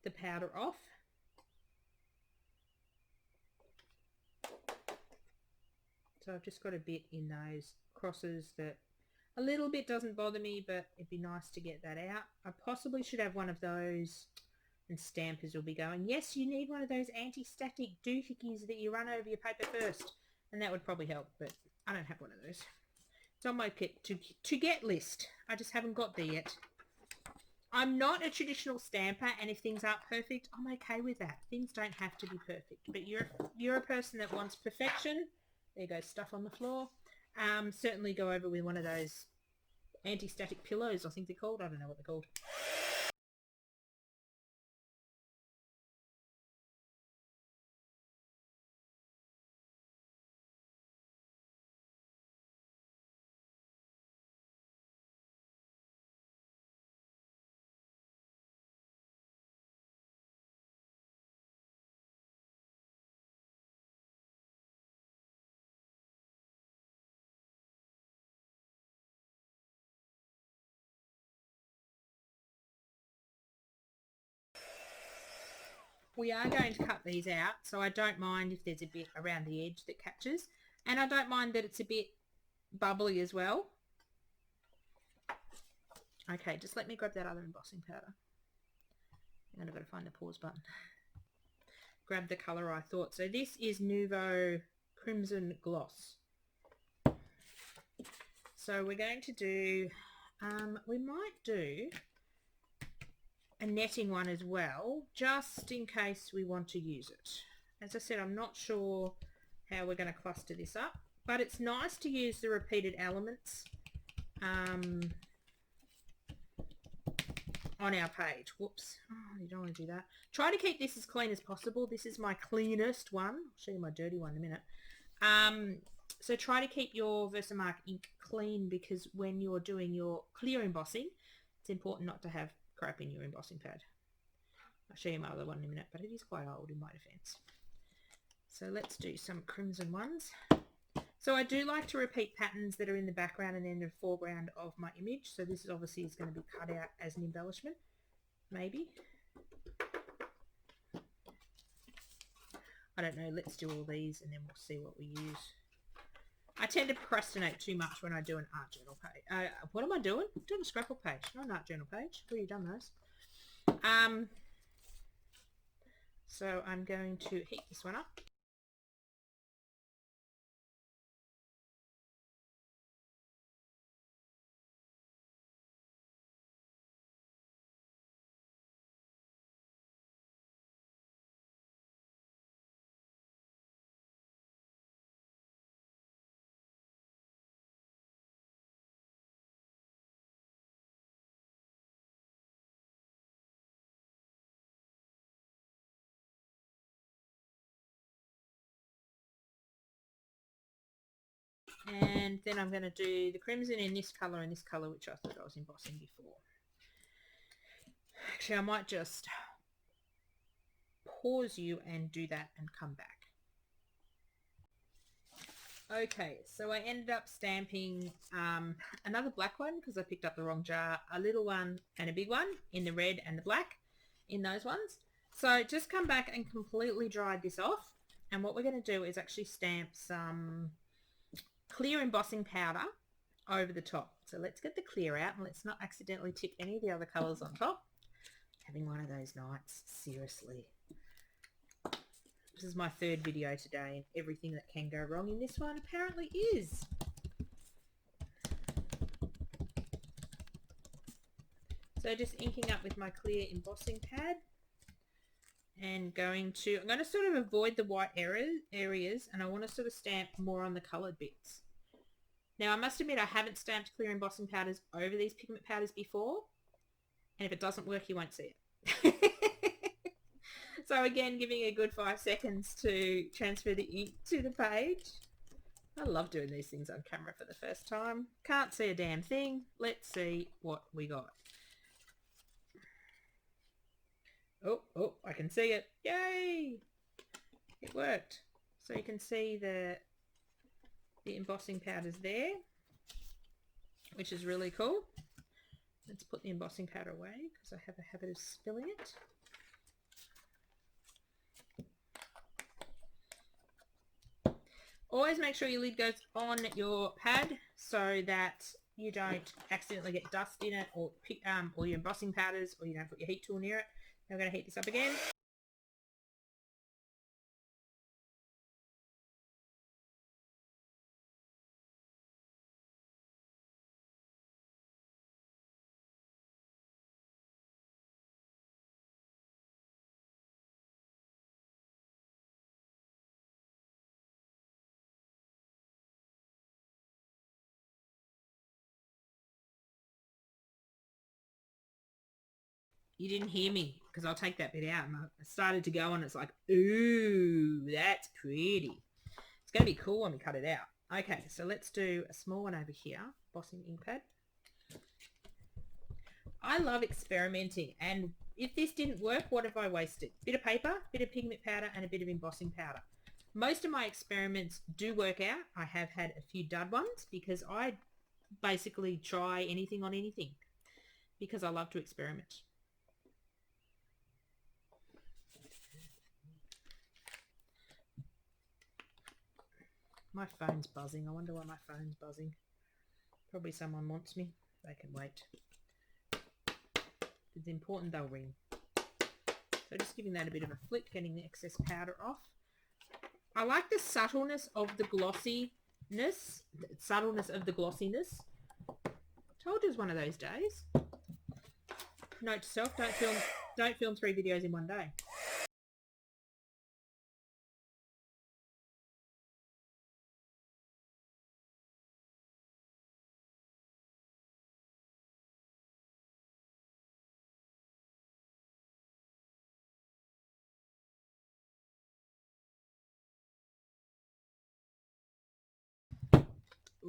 the powder off. So I've just got a bit in those crosses that a little bit doesn't bother me, but it'd be nice to get that out. I possibly should have one of those, and stampers will be going, yes, you need one of those anti-static doohickeys that you run over your paper first, and that would probably help, but I don't have one of those. It's on my to get list. I just haven't got there yet. I'm not a traditional stamper, and if things aren't perfect, I'm okay with that. Things don't have to be perfect, but you're a person that wants perfection. There goes stuff on the floor. Certainly go over with one of those anti-static pillows, I think they're called. I don't know what they're called. We are going to cut these out, so I don't mind if there's a bit around the edge that catches, and I don't mind that it's a bit bubbly as well. Okay, just let me grab that other embossing powder. And I've got to find the pause button. Grab the colour I thought. So this is Nouveau Crimson Gloss. So we're going to do, we might do a netting one as well, just in case we want to use it. As I said, I'm not sure how we're going to cluster this up, but it's nice to use the repeated elements on our page. Whoops. Oh, you don't want to do that. Try to keep this as clean as possible. This is my cleanest one. I'll show you my dirty one in a minute. So try to keep your Versamark ink clean, because when you're doing your clear embossing, it's important not to have crap in your embossing pad. I'll show you my other one in a minute, but it is quite old in my defense. So let's do some crimson ones. So I do like to repeat patterns that are in the background and in the foreground of my image. So this is obviously going to be cut out as an embellishment, maybe. I don't know, let's do all these and then we'll see what we use. I tend to procrastinate too much when I do an art journal page. What am I doing? I'm doing a scrapbook page, not an art journal page. I've already done those. So I'm going to heat this one up. And then I'm going to do the crimson in this colour and this colour, which I thought I was embossing before. Actually, I might just pause you and do that and come back. Okay, so I ended up stamping another black one because I picked up the wrong jar, a little one and a big one in the red and the black in those ones. So just come back and completely dried this off. And what we're going to do is actually stamp some clear embossing powder over the top. So let's get the clear out and let's not accidentally tip any of the other colours on top. Having one of those nights, seriously. This is my third video today and everything that can go wrong in this one apparently is. So just inking up with my clear embossing pad and I'm going to sort of avoid the white areas and I want to sort of stamp more on the coloured bits. Now I must admit I haven't stamped clear embossing powders over these pigment powders before, and if it doesn't work you won't see it. So again, giving a good 5 seconds to transfer the ink to the page. I love doing these things on camera for the first time. Can't see a damn thing. Let's see what we got. Oh, I can see it. Yay! It worked. So you can see the embossing powders there, which is really cool. Let's put the embossing powder away because I have a habit of spilling it. Always make sure your lid goes on your pad so that you don't accidentally get dust in it or your embossing powders, or you don't put your heat tool near it. Now I'm going to heat this up again. You didn't hear me because I'll take that bit out, and I started to go and it's like, ooh, that's pretty. It's going to be cool when we cut it out. Okay, so let's do a small one over here, embossing ink pad. I love experimenting, and if this didn't work, what have I wasted? Bit of paper, bit of pigment powder, and a bit of embossing powder. Most of my experiments do work out. I have had a few dud ones because I basically try anything on anything because I love to experiment. My phone's buzzing. I wonder why my phone's buzzing. Probably someone wants me. They can wait. If it's important, they'll ring. So just giving that a bit of a flick, getting the excess powder off. I like the subtleness of the glossiness. Told you it was one of those days. Note to self, don't film 3 videos in one day.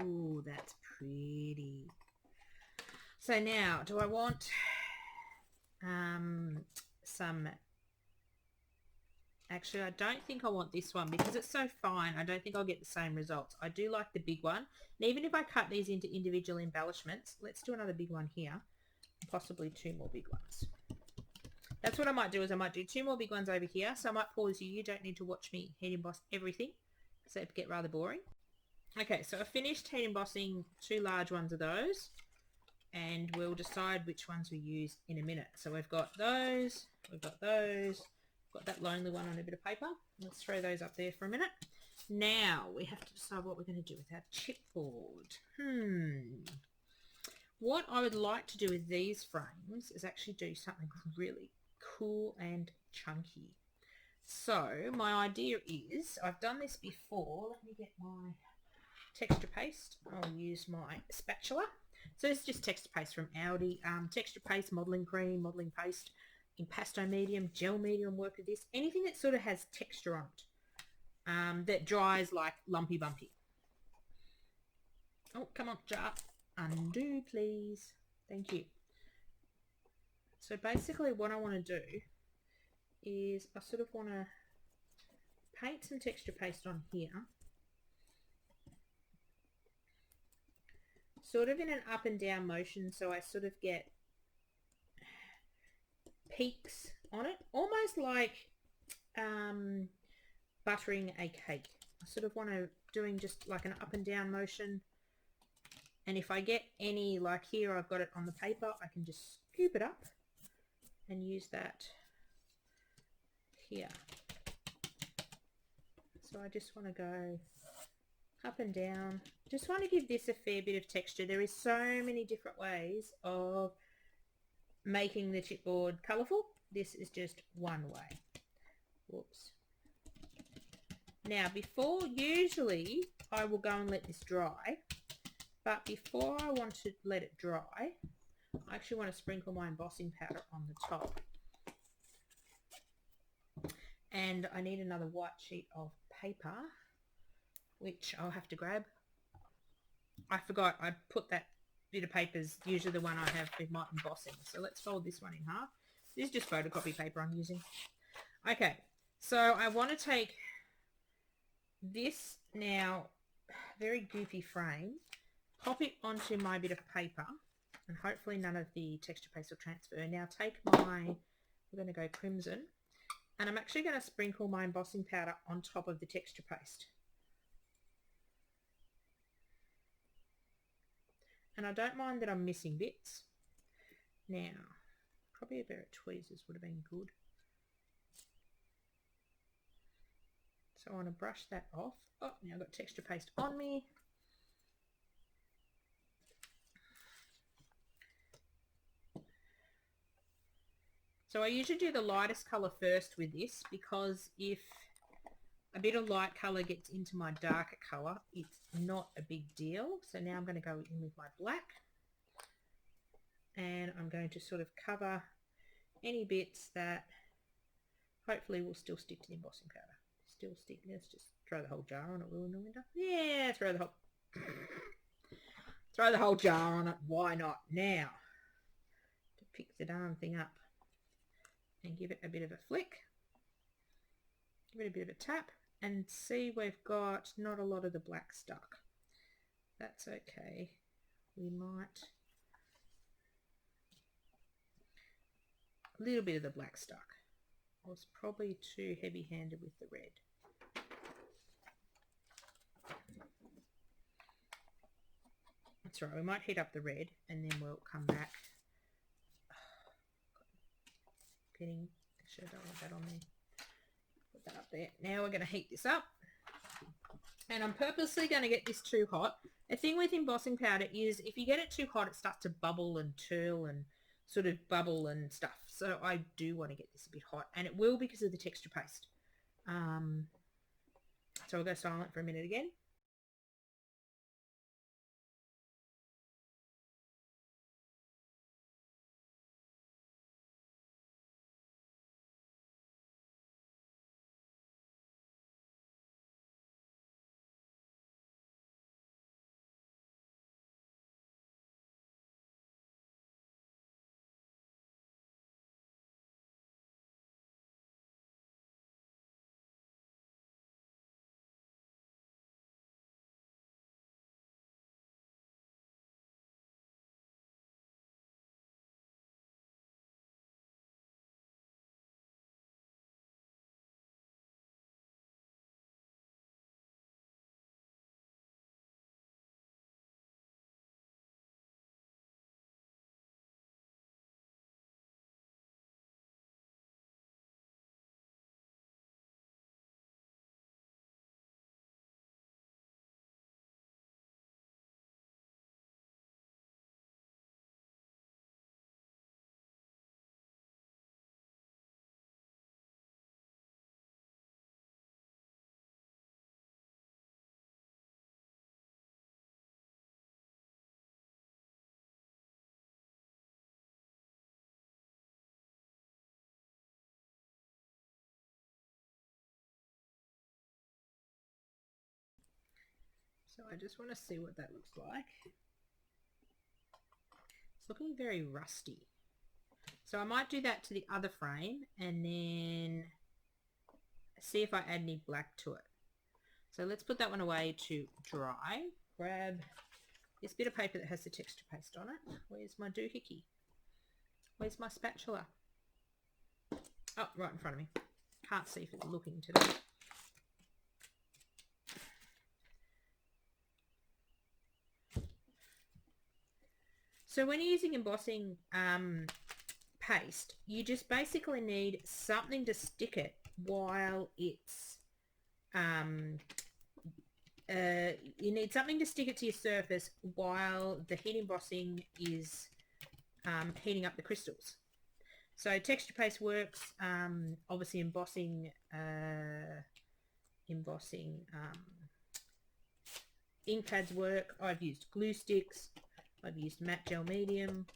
Ooh, that's pretty. So now, do I want some... Actually, I don't think I want this one because it's so fine. I don't think I'll get the same results. I do like the big one. And even if I cut these into individual embellishments, let's do another big one here. Possibly 2 more big ones. That's what I might do, is I might do 2 more big ones over here. So I might pause you. You don't need to watch me heat emboss everything, so it'd get rather boring. Okay, so I finished heat embossing 2 large ones of those, and we'll decide which ones we use in a minute. So we've got those, we've got those, got that lonely one on a bit of paper. Let's throw those up there for a minute. Now we have to decide what we're going to do with our chipboard. What I would like to do with these frames is actually do something really cool and chunky. So my idea is, I've done this before. Let me get my texture paste. I'll use my spatula. So this is just texture paste from Aldi. Texture paste, modelling cream, modelling paste, impasto medium, gel medium, work with this. Anything that sort of has texture on it, that dries like lumpy bumpy. Oh, come on, jar. Undo, please. Thank you. So basically what I want to do is I sort of want to paint some texture paste on here. Sort of in an up and down motion, so I sort of get peaks on it. Almost like buttering a cake. I sort of want to doing just like an up and down motion. And if I get any, like here I've got it on the paper, I can just scoop it up and use that here. So I just want to go up and down. Just want to give this a fair bit of texture. There is so many different ways of making the chipboard colourful. This is just one way. Whoops. Now usually I will go and let this dry, but before I want to let it dry, I actually want to sprinkle my embossing powder on the top. And I need another white sheet of paper, which I'll have to grab. I forgot I put that bit of paper's usually the one I have with my embossing. So let's fold this one in half. This is just photocopy paper I'm using. Okay, so I want to take this now very goofy frame, pop it onto my bit of paper, and hopefully none of the texture paste will transfer. Now take we're going to go crimson, and I'm actually going to sprinkle my embossing powder on top of the texture paste. And I don't mind that I'm missing bits. Now, probably a pair of tweezers would have been good. So I want to brush that off. Oh, now I've got texture paste on me. So I usually do the lightest colour first with this, because if a bit of light colour gets into my darker colour, it's not a big deal. So now I'm going to go in with my black, and I'm going to sort of cover any bits that hopefully will still stick to the embossing powder. Still stick. Let's just throw the whole jar on it, will we, Melinda? Yeah, throw the whole jar on it. Why not? Now, to pick the darn thing up and give it a bit of a flick, give it a bit of a tap, and see we've got not a lot of the black stuck. That's okay. We might... a little bit of the black stuck. I was probably too heavy-handed with the red. That's right, we might heat up the red and then we'll come back. Actually, I don't want that on there. Put that up there. Now we're going to heat this up. And I'm purposely going to get this too hot. The thing with embossing powder is if you get it too hot, it starts to bubble and twirl and sort of bubble and stuff. So I do want to get this a bit hot, and it will because of the texture paste. So I'll go silent for a minute again. So I just want to see what that looks like. It's looking very rusty. So I might do that to the other frame and then see if I add any black to it. So let's put that one away to dry. Grab this bit of paper that has the texture paste on it. Where's my doohickey? Where's my spatula? Oh, right in front of me. Can't see if it's looking today. So when you're using embossing paste, you just basically need something to stick it while it's you need something to stick it to your surface while the heat embossing is heating up the crystals. So texture paste works, obviously embossing ink pads work. I've used glue sticks, I've used matte gel medium.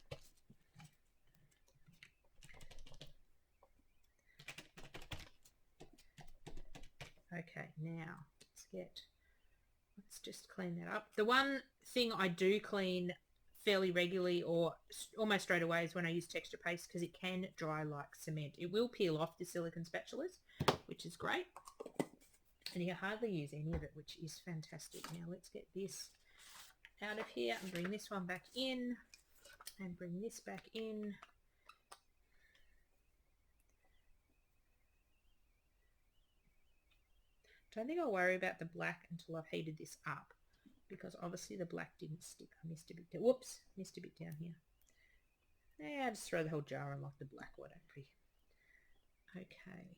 Okay, now let's just clean that up. The one thing I do clean fairly regularly or almost straight away is when I use texture paste, because it can dry like cement. It will peel off the silicone spatulas, which is great, and you hardly use any of it, which is fantastic. Now let's get this out of here and bring this one back in and bring this back in. Don't think I'll worry about the black until I've heated this up, because obviously the black didn't stick. I missed a bit down. Whoops, missed a bit down here. Yeah, just throw the whole jar in like the black, why don't we? Okay.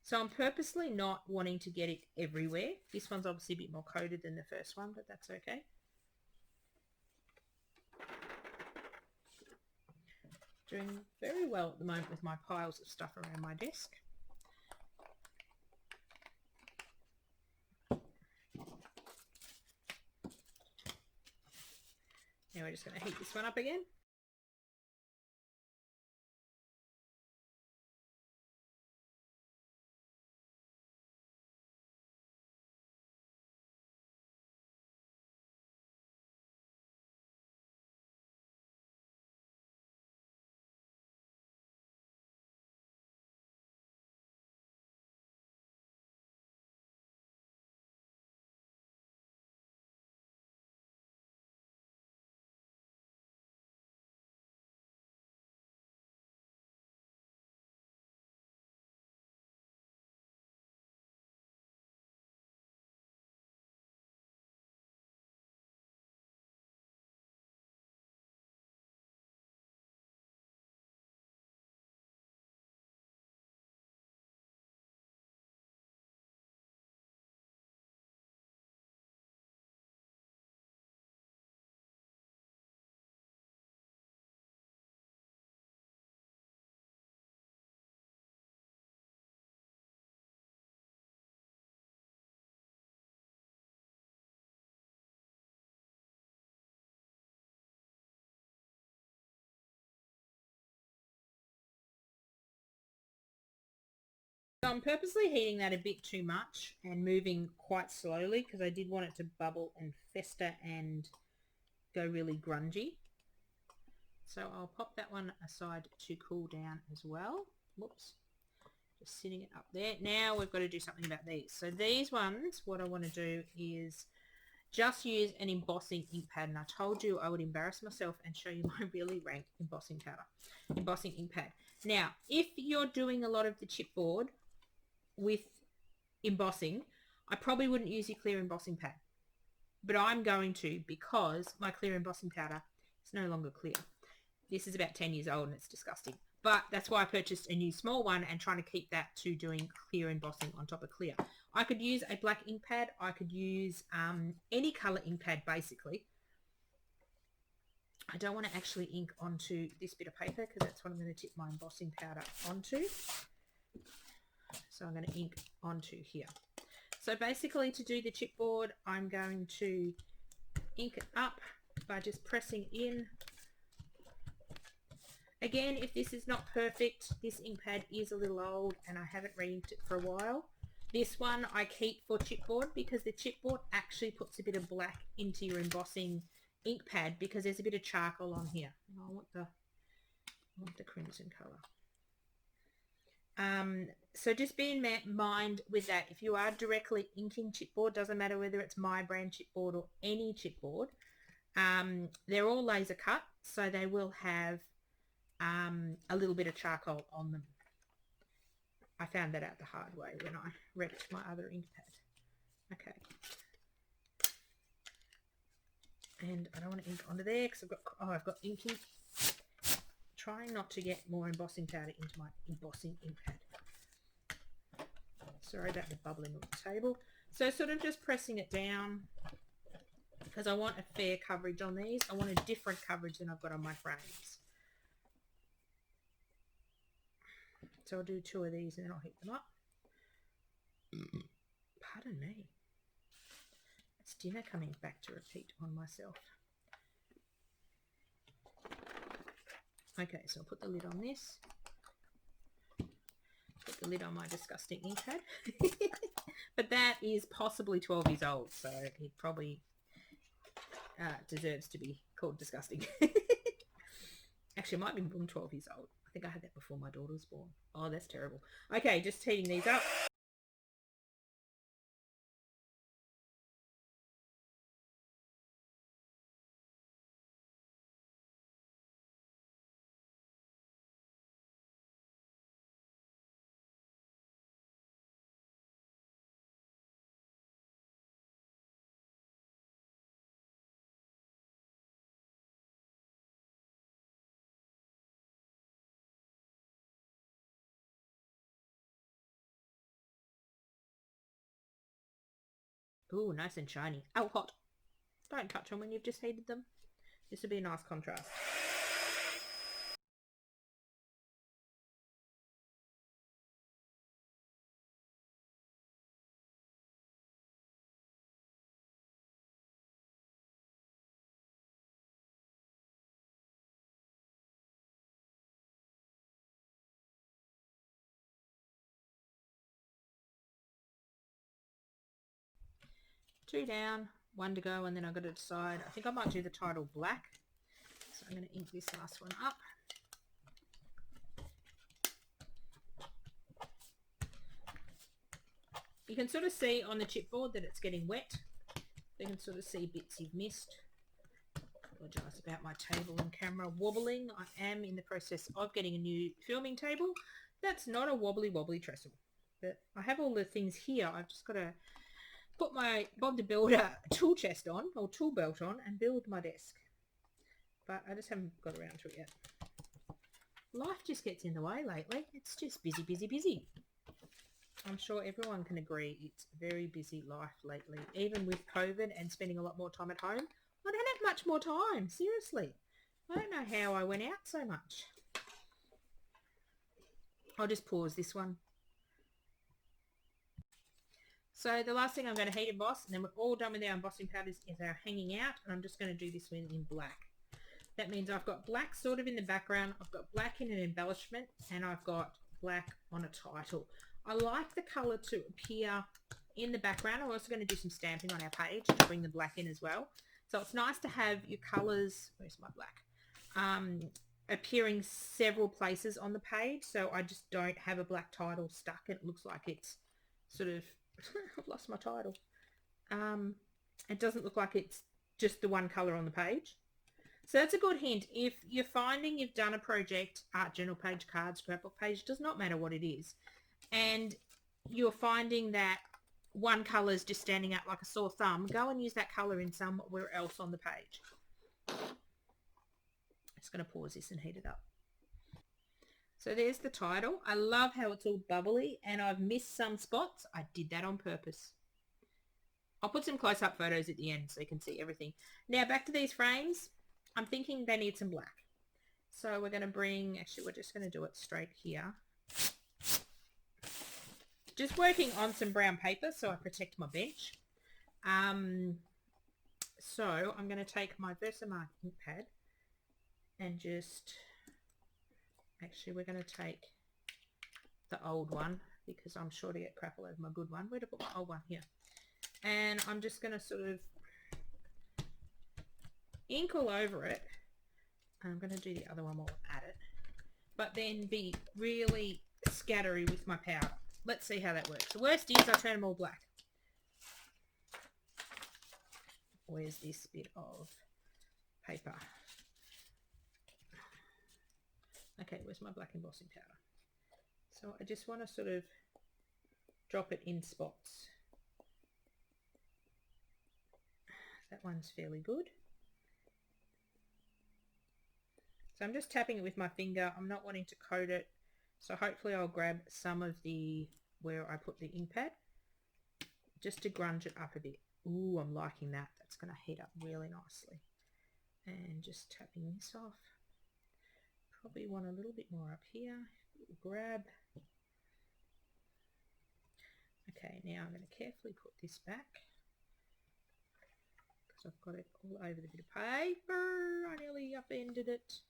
So I'm purposely not wanting to get it everywhere. This one's obviously a bit more coated than the first one, but that's okay. Doing very well at the moment with my piles of stuff around my desk. Now we're just going to heat this one up again. So I'm purposely heating that a bit too much and moving quite slowly because I did want it to bubble and fester and go really grungy. So I'll pop that one aside to cool down as well. Whoops. Just sitting it up there. Now we've got to do something about these. So these ones, what I want to do is just use an embossing ink pad. And I told you I would embarrass myself and show you my really rank embossing ink pad. Now, if you're doing a lot of the chipboard with embossing, I probably wouldn't use your clear embossing pad. But I'm going to, because my clear embossing powder is no longer clear. This is about 10 years old and it's disgusting. But that's why I purchased a new small one and trying to keep that to doing clear embossing on top of clear. I could use a black ink pad. I could use any colour ink pad basically. I don't want to actually ink onto this bit of paper because that's what I'm going to tip my embossing powder onto. So I'm going to ink onto here. So basically to do the chipboard, I'm going to ink it up by just pressing in. Again, if this is not perfect, this ink pad is a little old and I haven't re-inked it for a while. This one I keep for chipboard because the chipboard actually puts a bit of black into your embossing ink pad because there's a bit of charcoal on here. I want the crimson colour. So just be in mind with that. If you are directly inking chipboard, doesn't matter whether it's my brand chipboard or any chipboard, they're all laser cut, so they will have a little bit of charcoal on them. I found that out the hard way when I wrecked my other ink pad. Okay. And I don't want to ink onto there because I've got inking. Trying not to get more embossing powder into my embossing ink pad. Sorry about the bubbling on the table. So sort of just pressing it down because I want a fair coverage on these. I want a different coverage than I've got on my frames. So I'll do 2 of these and then I'll heat them up. Pardon me. It's dinner coming back to repeat on myself. Okay, so I'll put the lid on this. Put the lid on my disgusting ink pad. But that is possibly 12 years old, so it probably deserves to be called disgusting. Actually, it might be more than 12 years old. I think I had that before my daughter was born. Oh, that's terrible. Okay, just heating these up. Ooh, nice and shiny. Oh, hot. Don't touch them when you've just heated them. This would be a nice contrast. Two down, one to go, and then I've got to decide. I think I might do the title black. So I'm going to ink this last one up. You can sort of see on the chipboard that it's getting wet. You can sort of see bits you've missed. Apologise about my table and camera wobbling. I am in the process of getting a new filming table. That's not a wobbly trestle. But I have all the things here. I've just got to put my Bob the Builder tool chest on, or tool belt on, and build my desk. But I just haven't got around to it yet. Life just gets in the way lately. It's just busy. I'm sure everyone can agree it's a very busy life lately. Even with COVID and spending a lot more time at home, I don't have much more time, seriously. I don't know how I went out so much. I'll just pause this one. So the last thing I'm going to heat emboss, and then we're all done with our embossing powders, is our hanging out, and I'm just going to do this one in black. That means I've got black sort of in the background, I've got black in an embellishment, and I've got black on a title. I like the colour to appear in the background. I'm also going to do some stamping on our page to bring the black in as well. So it's nice to have your colours, where's my black, appearing several places on the page, so I just don't have a black title stuck and it looks like it's sort of I've lost my title. It doesn't look like it's just the one colour on the page. So that's a good hint. If you're finding you've done a project, art journal page, card, scrapbook page, does not matter what it is, and you're finding that one colour is just standing out like a sore thumb, go and use that colour in somewhere else on the page. I'm just going to pause this and heat it up. So there's the title. I love how it's all bubbly and I've missed some spots. I did that on purpose. I'll put some close-up photos at the end so you can see everything. Now back to these frames. I'm thinking they need some black. So we're going to bring, actually we're just going to do it straight here. Just working on some brown paper so I protect my bench. So I'm going to take my Versamark ink pad and just... Actually, we're going to take the old one because I'm sure to get crap all over my good one. Where to put my old one? Here. And I'm just going to sort of ink all over it. And I'm going to do the other one while I'm at it. But then be really scattery with my powder. Let's see how that works. The worst is I turn them all black. Where's this bit of paper? Okay, where's my black embossing powder? So I just want to sort of drop it in spots. That one's fairly good. So I'm just tapping it with my finger. I'm not wanting to coat it. So hopefully I'll grab some of the, where I put the ink pad, just to grunge it up a bit. Ooh, I'm liking that. That's going to heat up really nicely. And just tapping this off. Probably want a little bit more up here. Grab. Okay, now I'm going to carefully put this back because I've got it all over the bit of paper. I nearly upended it.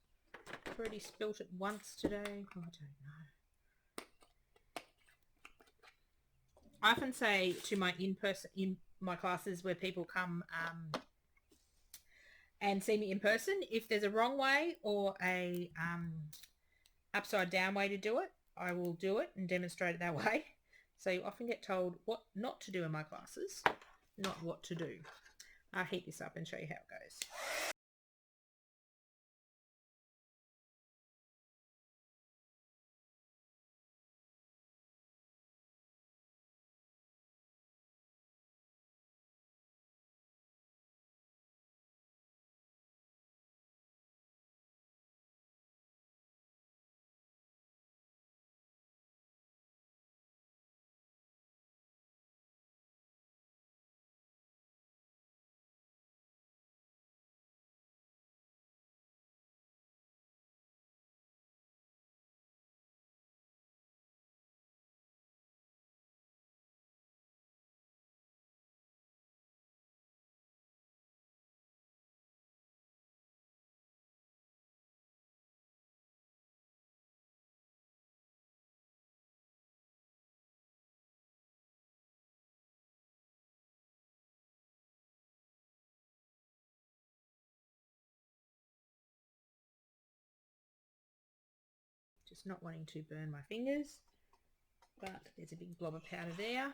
I've already spilt it once today. Oh, I don't know. I often say to my in my classes where people come and see me in person, if there's a wrong way or a upside down way to do it, I will do it and demonstrate it that way. So you often get told what not to do in my classes, not what to do. I'll heat this up and show you how it goes. Just not wanting to burn my fingers, but there's a big blob of powder there.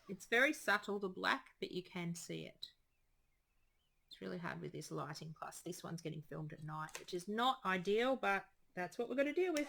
It's very subtle, the black, but you can see it. It's really hard with this lighting, plus this one's getting filmed at night, which is not ideal, but that's what we're going to deal with.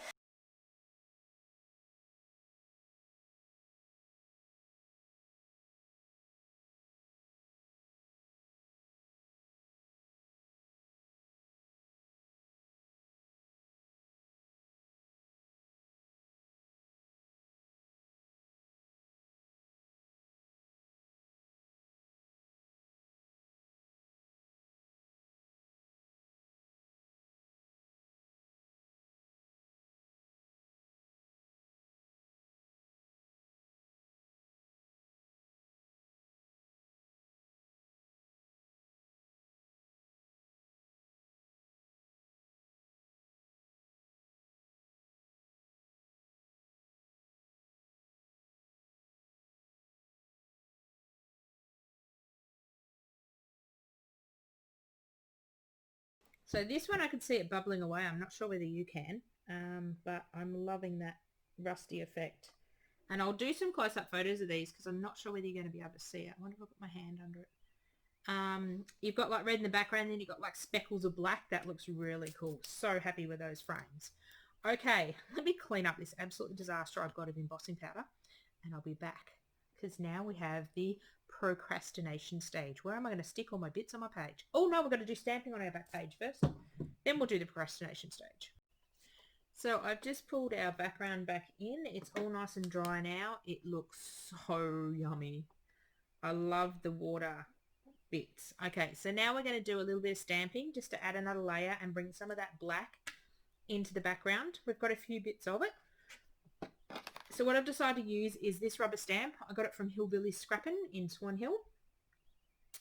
So this one I could see it bubbling away. I'm not sure whether you can, but I'm loving that rusty effect. And I'll do some close-up photos of these because I'm not sure whether you're going to be able to see it. I wonder if I put my hand under it. You've got like red in the background, then you've got like speckles of black. That looks really cool. So happy with those frames. Okay, let me clean up this absolute disaster I've got of embossing powder, and I'll be back because now we have the procrastination stage. Where am I going to stick all my bits on my page? Oh no, we're going to do stamping on our back page first. Then we'll do the procrastination stage. So I've just pulled our background back in. It's all nice and dry now. It looks so yummy. I love the water bits. Okay, so now we're going to do a little bit of stamping just to add another layer and bring some of that black into the background. We've got a few bits of it. So what I've decided to use is this rubber stamp. I got it from Hillbilly Scrappin' in Swan Hill.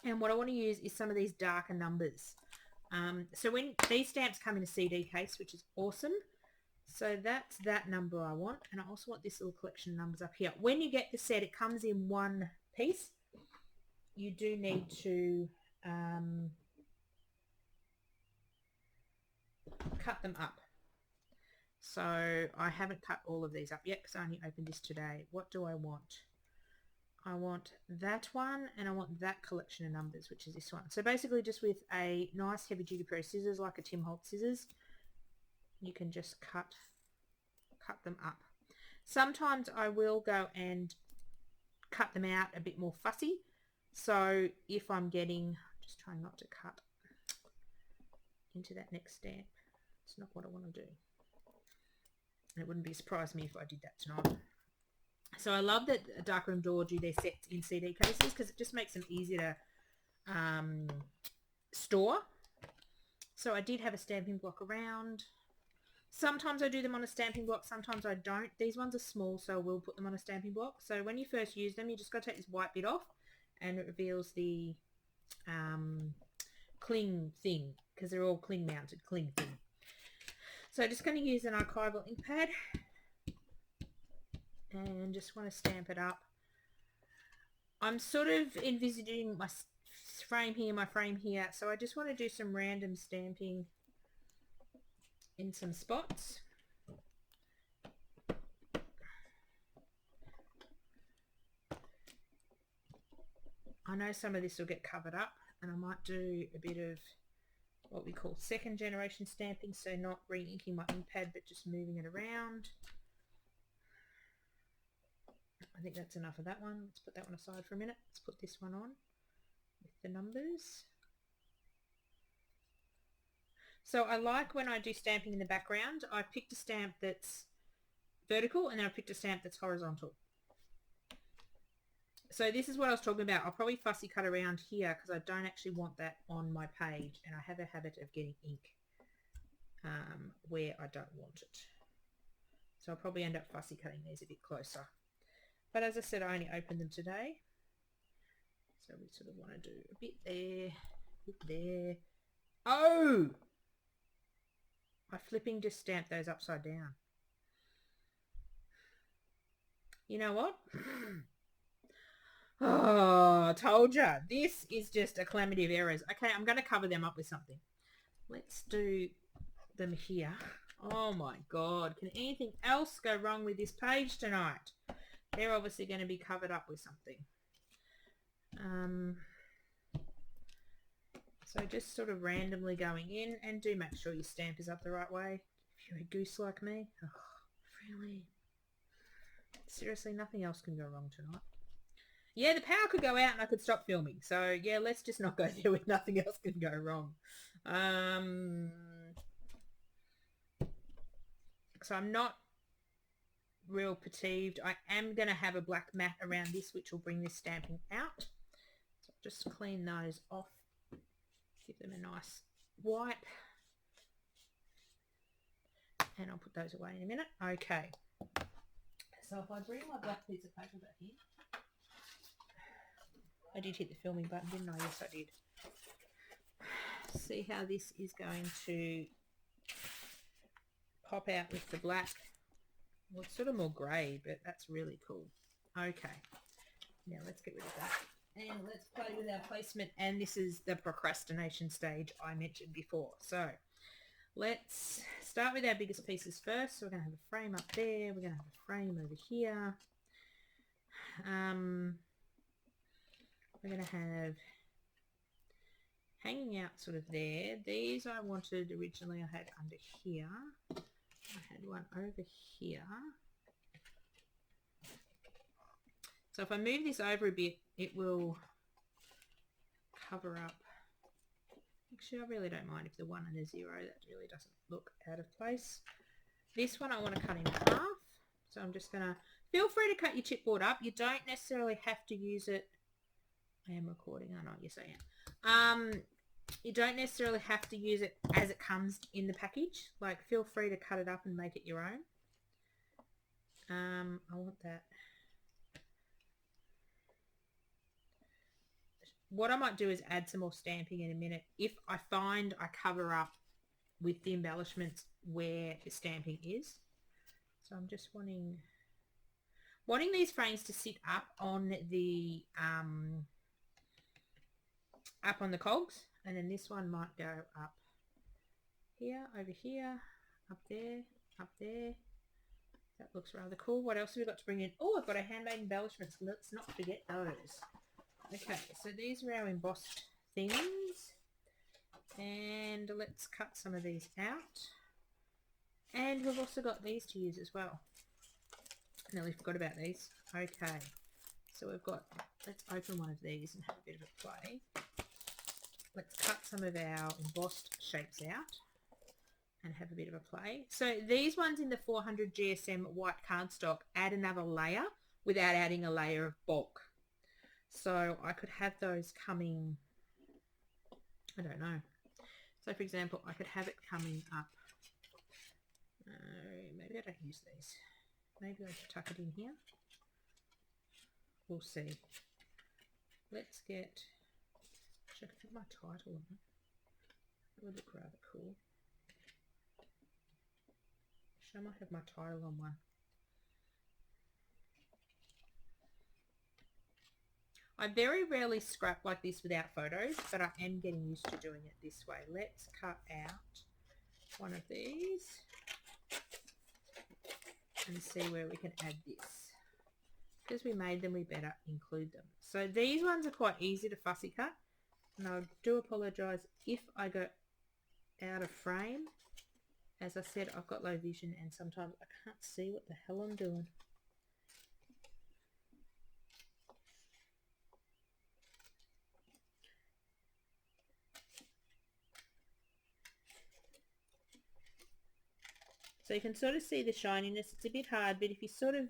And what I want to use is some of these darker numbers. So when these stamps come in a CD case, which is awesome. So that's that number I want. And I also want this little collection of numbers up here. When you get the set, it comes in one piece. You do need to cut them up. So I haven't cut all of these up yet because I only opened this today. What do I want? I want that one, and I want that collection of numbers, which is this one. So basically just with a nice heavy duty pair of scissors, like a Tim Holtz scissors, you can just cut them up. Sometimes I will go and cut them out a bit more fussy. So if I'm getting, just trying not to cut into that next stamp. It's not what I want to do. It wouldn't be surprised me if I did that tonight. So I love that Darkroom Door do their sets in CD cases because it just makes them easier to store. So I did have a stamping block around. Sometimes I do them on a stamping block, sometimes I don't. These ones are small, so I will put them on a stamping block. So when you first use them, you just got to take this white bit off and it reveals the cling thing because they're all cling mounted, cling thing. So just going to use an archival ink pad and just want to stamp it up. I'm sort of envisaging my frame here, so I just want to do some random stamping in some spots. I know some of this will get covered up, and I might do a bit of what we call second generation stamping, so not re-inking my ink pad but just moving it around. I think that's enough of that one. Let's put that one aside for a minute. Let's put this one on with the numbers. So I like when I do stamping in the background, I picked a stamp that's vertical and then I picked a stamp that's horizontal. So this is what I was talking about. I'll probably fussy cut around here because I don't actually want that on my page, and I have a habit of getting ink where I don't want it. So I'll probably end up fussy cutting these a bit closer. But as I said, I only opened them today. So we sort of want to do a bit there, a bit there. Oh! I flipping just stamped those upside down. You know what? Oh, I told ya. This is just a calamity of errors. Okay, I'm going to cover them up with something. Let's do them here. Oh my God. Can anything else go wrong with this page tonight? They're obviously going to be covered up with something. So just sort of randomly going in, and do make sure your stamp is up the right way. If you're a goose like me. Oh, really? Seriously, nothing else can go wrong tonight. Yeah, the power could go out and I could stop filming. So yeah, let's just not go there with nothing else can go wrong. So I'm not real peeved. I am going to have a black mat around this, which will bring this stamping out. So I'll just clean those off. Give them a nice wipe. And I'll put those away in a minute. Okay. So if I bring my black piece of paper back in. I did hit the filming button, didn't I? Yes, I did. See how this is going to pop out with the black. Well, it's sort of more grey, but that's really cool. Okay. Now let's get rid of that. And let's play with our placement. And this is the procrastination stage I mentioned before. So let's start with our biggest pieces first. So we're going to have a frame up there. We're going to have a frame over here. We're going to have hanging out sort of there. These I wanted originally, I had under here. I had one over here. So if I move this over a bit, it will cover up. Actually, I really don't mind if the 1 and a 0, that really doesn't look out of place. This one I want to cut in half. So I'm just going to, feel free to cut your chipboard up. You don't necessarily have to use it. I am recording, aren't I? Yes, I am. You don't necessarily have to use it as it comes in the package. Like, feel free to cut it up and make it your own. I want that. What I might do is add some more stamping in a minute. If I find I cover up with the embellishments where the stamping is. So I'm just wanting these frames to sit up on the cogs, and then this one might go up here, over here, up there, up there. That looks rather cool. What else have we got to bring in? Oh, I've got a handmade embellishments. Let's not forget those. Okay, so these are our embossed things. And let's cut some of these out. And we've also got these to use as well. Nearly forgot about these. Okay, so we've got, let's open one of these and have a bit of a play. Let's cut some of our embossed shapes out and have a bit of a play. So these ones in the 400 GSM white cardstock add another layer without adding a layer of bulk. So I could have those coming, I don't know. So for example, I could have it coming up. Maybe I don't use these. Maybe I should tuck it in here. We'll see. Let's get, I could put my title on it. That would look rather cool. I might have my title on one. I very rarely scrap like this without photos, but I am getting used to doing it this way. Let's cut out one of these and see where we can add this. Because we made them, we better include them. So these ones are quite easy to fussy cut, and I do apologise if I go out of frame. As I said, I've got low vision and sometimes I can't see what the hell I'm doing. So you can sort of see the shininess. It's a bit hard, but if you sort of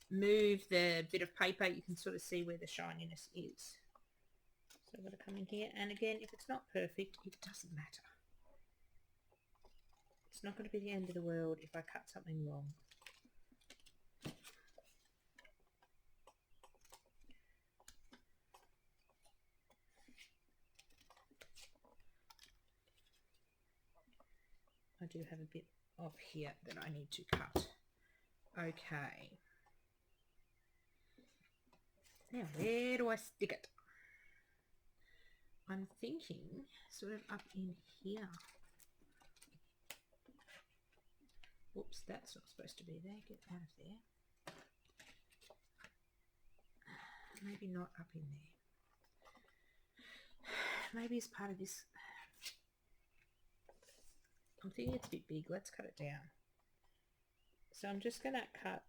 move the bit of paper, you can sort of see where the shininess is. So I'm going to come in here, and again, if it's not perfect, it doesn't matter. It's not going to be the end of the world if I cut something wrong. I do have a bit off here that I need to cut. Okay. Now, where do I stick it? I'm thinking sort of up in here. Whoops, that's not supposed to be there. Get out of there. Maybe not up in there. Maybe it's part of this. I'm thinking it's a bit big. Let's cut it down. So I'm just going to cut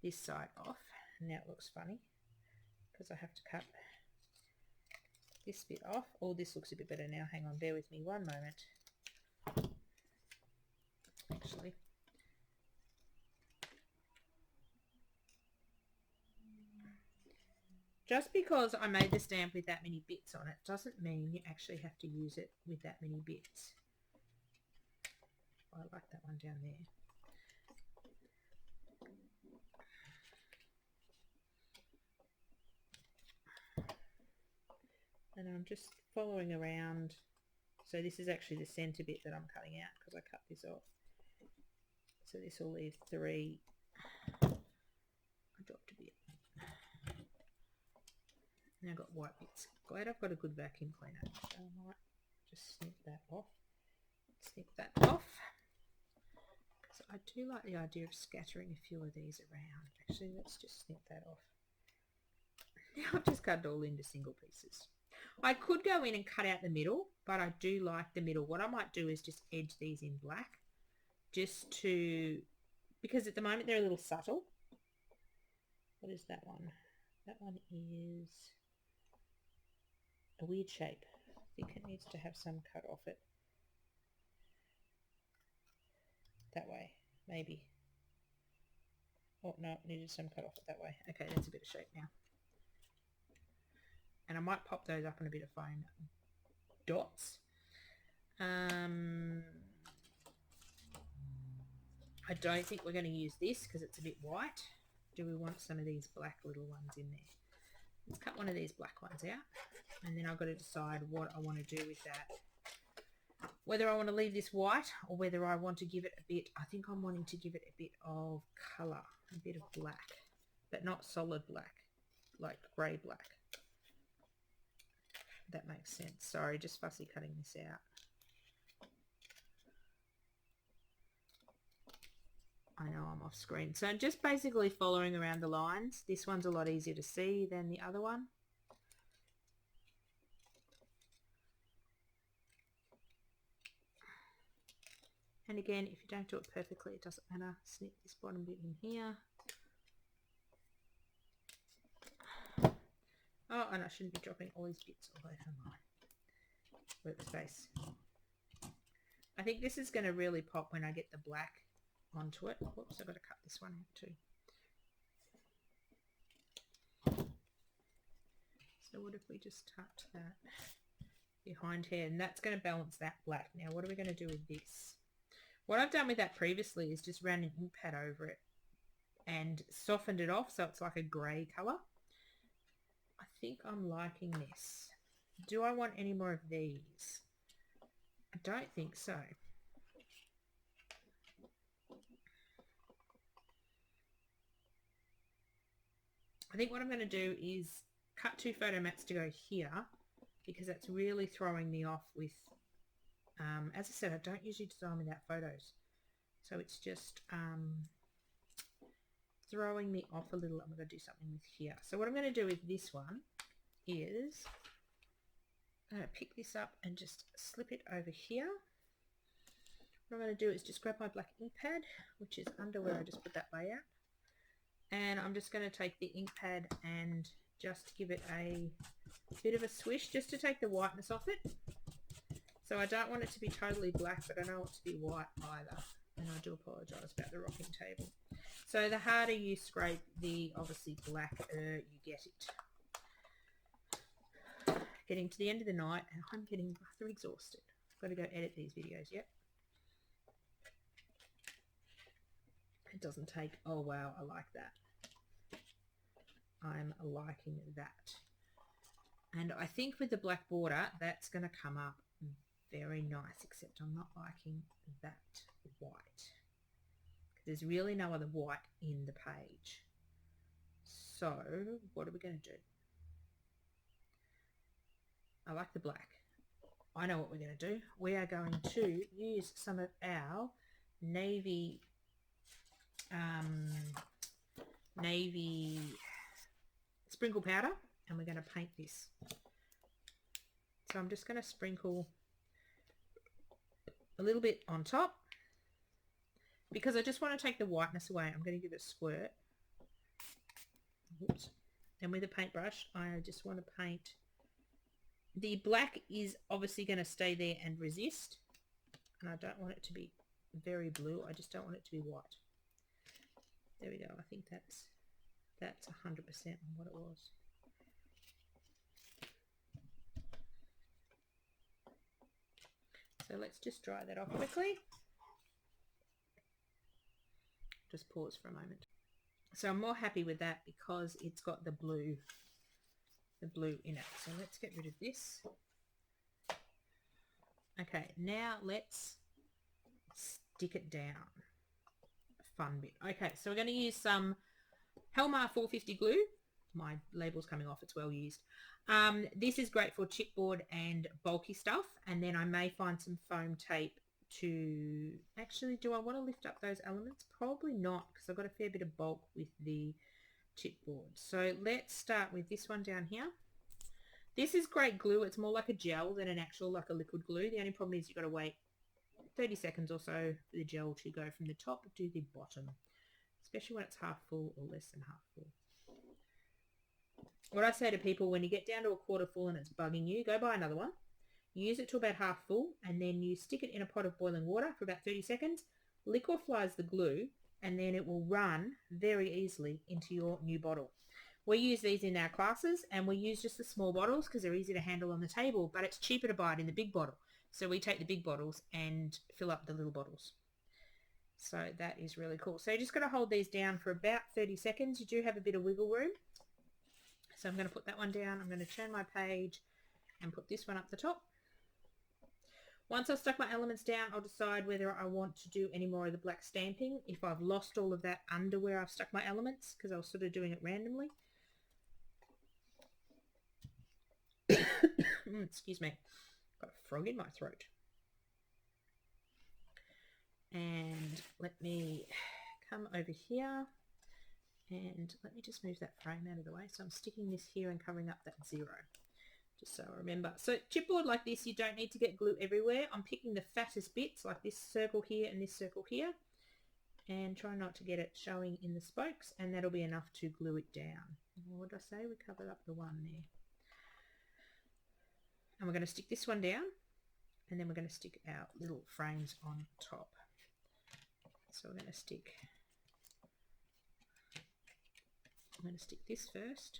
this side off. Now it looks funny because I have to cut this bit off. Oh, this looks a bit better now. Hang on, bear with me one moment. Actually, just because I made the stamp with that many bits on it doesn't mean you actually have to use it with that many bits. I like that one down there. And I'm just following around. So this is actually the center bit that I'm cutting out because I cut this off. So this will leave 3. I dropped a bit. Now I've got white bits. Glad I've got a good vacuum cleaner. So I might just snip that off. Snip that off. So I do like the idea of scattering a few of these around. Actually, let's just snip that off. Now I've just cut it all into single pieces. I could go in and cut out the middle, but I do like the middle. What I might do is just edge these in black, just to, because at the moment they're a little subtle. What is that one? That one is a weird shape. I think it needs to have some cut off it. That way, maybe. Oh no, it needed some cut off it that way. Okay, that's a bit of shape now. And I might pop those up in a bit of foam. dots. I don't think we're going to use this because it's a bit white. Do we want some of these black little ones in there? Let's cut one of these black ones out, and then I've got to decide what I want to do with that. Whether I want to leave this white or whether I want to give it a bit, I think I'm wanting to give it a bit of colour, a bit of black, but not solid black, like grey black. That makes sense. Sorry, just fussy cutting this out. I know I'm off screen. So just basically following around the lines. This one's a lot easier to see than the other one. And again, if you don't do it perfectly, it doesn't matter. Snip this bottom bit in here. Oh, and I shouldn't be dropping all these bits all over my workspace. I think this is going to really pop when I get the black onto it. Whoops, I've got to cut this one out too. So what if we just tucked that behind here, and that's going to balance that black. Now what are we going to do with this? What I've done with that previously is just ran an ink pad over it and softened it off so it's like a grey colour. I think I'm liking this. Do I want any more of these? I don't think so. I think what I'm going to do is cut 2 photo mats to go here because that's really throwing me off with, as I said, I don't usually design without photos. So it's just throwing me off a little. I'm going to do something with here. So what I'm going to do with this one is I'm going to pick this up and just slip it over here. What I'm going to do is just grab my black ink pad, which is under where I just put that layout. And I'm just going to take the ink pad and just give it a bit of a swish just to take the whiteness off it. So I don't want it to be totally black, but I don't want it to be white either. And I do apologise about the rocking table. So the harder you scrape, the obviously blacker you get it. Getting to the end of the night and I'm getting rather exhausted. I've got to go edit these videos yet. It doesn't take, oh wow, I like that. I'm liking that. And I think with the black border, that's going to come up very nice, except I'm not liking that white. There's really no other white in the page. So what are we going to do? I like the black. I know what we're going to do. We are going to use some of our navy sprinkle powder, and we're going to paint this. So I'm just going to sprinkle a little bit on top because I just want to take the whiteness away. I'm going to give it a squirt. Oops. And with a paintbrush, I just want to paint. The black is obviously going to stay there and resist, and I don't want it to be very blue. I just don't want it to be white. There we go. I think that's 100% on what it was. So let's just dry that off quickly. Just pause for a moment. So I'm more happy with that because it's got the blue in it. So let's get rid of this. Okay, now let's stick it down. Fun bit. Okay, so we're going to use some Helmar 450 glue. My label's coming off, it's well used. This is great for chipboard and bulky stuff, and then I may find some foam tape to, actually, do I want to lift up those elements? Probably not, because I've got a fair bit of bulk with the chipboard. So let's start with this one down here. This is great glue. It's more like a gel than an actual, like a liquid glue. The only problem is you've got to wait 30 seconds or so for the gel to go from the top to the bottom, especially when it's half full or less than half full. What I say to people, when you get down to a quarter full and it's bugging you, go buy another one. Use it to about half full, and then you stick it in a pot of boiling water for about 30 seconds, liquefies the glue, and then it will run very easily into your new bottle. We use these in our classes, and we use just the small bottles because they're easy to handle on the table, but it's cheaper to buy it in the big bottle. So we take the big bottles and fill up the little bottles. So that is really cool. So you're just going to hold these down for about 30 seconds. You do have a bit of wiggle room. So I'm going to put that one down. I'm going to turn my page and put this one up the top. Once I've stuck my elements down, I'll decide whether I want to do any more of the black stamping. If I've lost all of that under where I've stuck my elements, because I was sort of doing it randomly. Excuse me. Got a frog in my throat. And let me come over here and let me just move that frame out of the way. So I'm sticking this here and covering up that 0, just so I remember. So chipboard like this, you don't need to get glue everywhere. I'm picking the fattest bits, like this circle here and this circle here, and try not to get it showing in the spokes, and that'll be enough to glue it down. What did I say? We covered up the one there. And we're going to stick this one down, and then we're going to stick our little frames on top. So we're going to stick, I'm going to stick this first.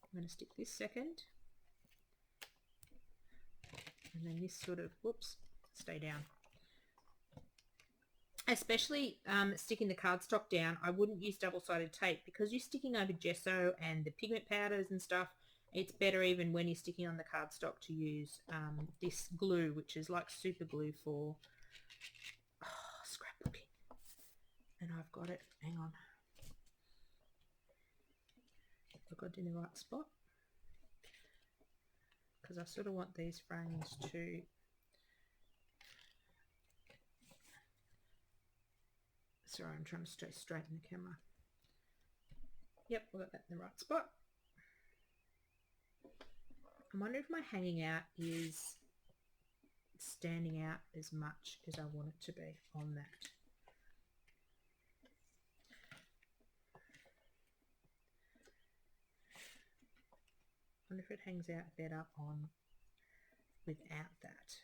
I'm going to stick this second. And then this sort of, whoops, stay down. Especially sticking the cardstock down, I wouldn't use double-sided tape because you're sticking over gesso and the pigment powders and stuff. It's better even when you're sticking on the cardstock to use this glue, which is like super glue for scrapbooking. And I've got it, hang on. I've got it in the right spot because I sort of want these frames to sorry, I'm trying to stay straight in the camera. Yep, we've got that in the right spot. I wonder if my hanging out is standing out as much as I want it to be on that. I wonder if it hangs out better on without that.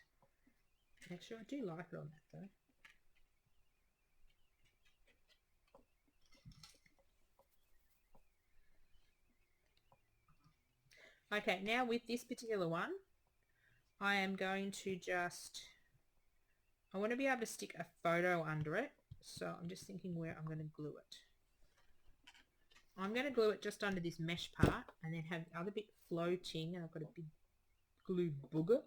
Actually, I do like it on that though. Okay, now with this particular one, I am going to just, I want to be able to stick a photo under it. So I'm just thinking where I'm going to glue it. I'm going to glue it just under this mesh part and then have the other bit floating, and I've got a big glue booger.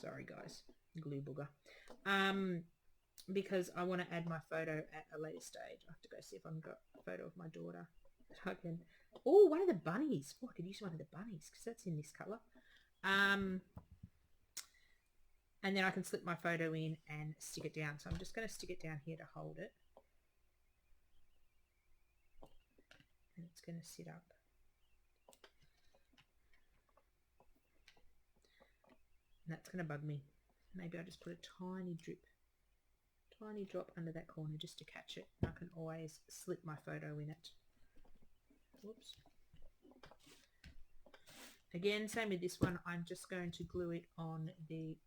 Sorry guys, glue booger. Because I want to add my photo at a later stage. I have to go see if I've got a photo of my daughter that I can. Oh, one of the bunnies. Oh, I could use one of the bunnies because that's in this colour. And then I can slip my photo in and stick it down. So I'm just going to stick it down here to hold it. And it's going to sit up. And that's going to bug me. Maybe I'll just put a tiny drop under that corner just to catch it. I can always slip my photo in it. Whoops. Again, same with this one. I'm just going to glue it on the...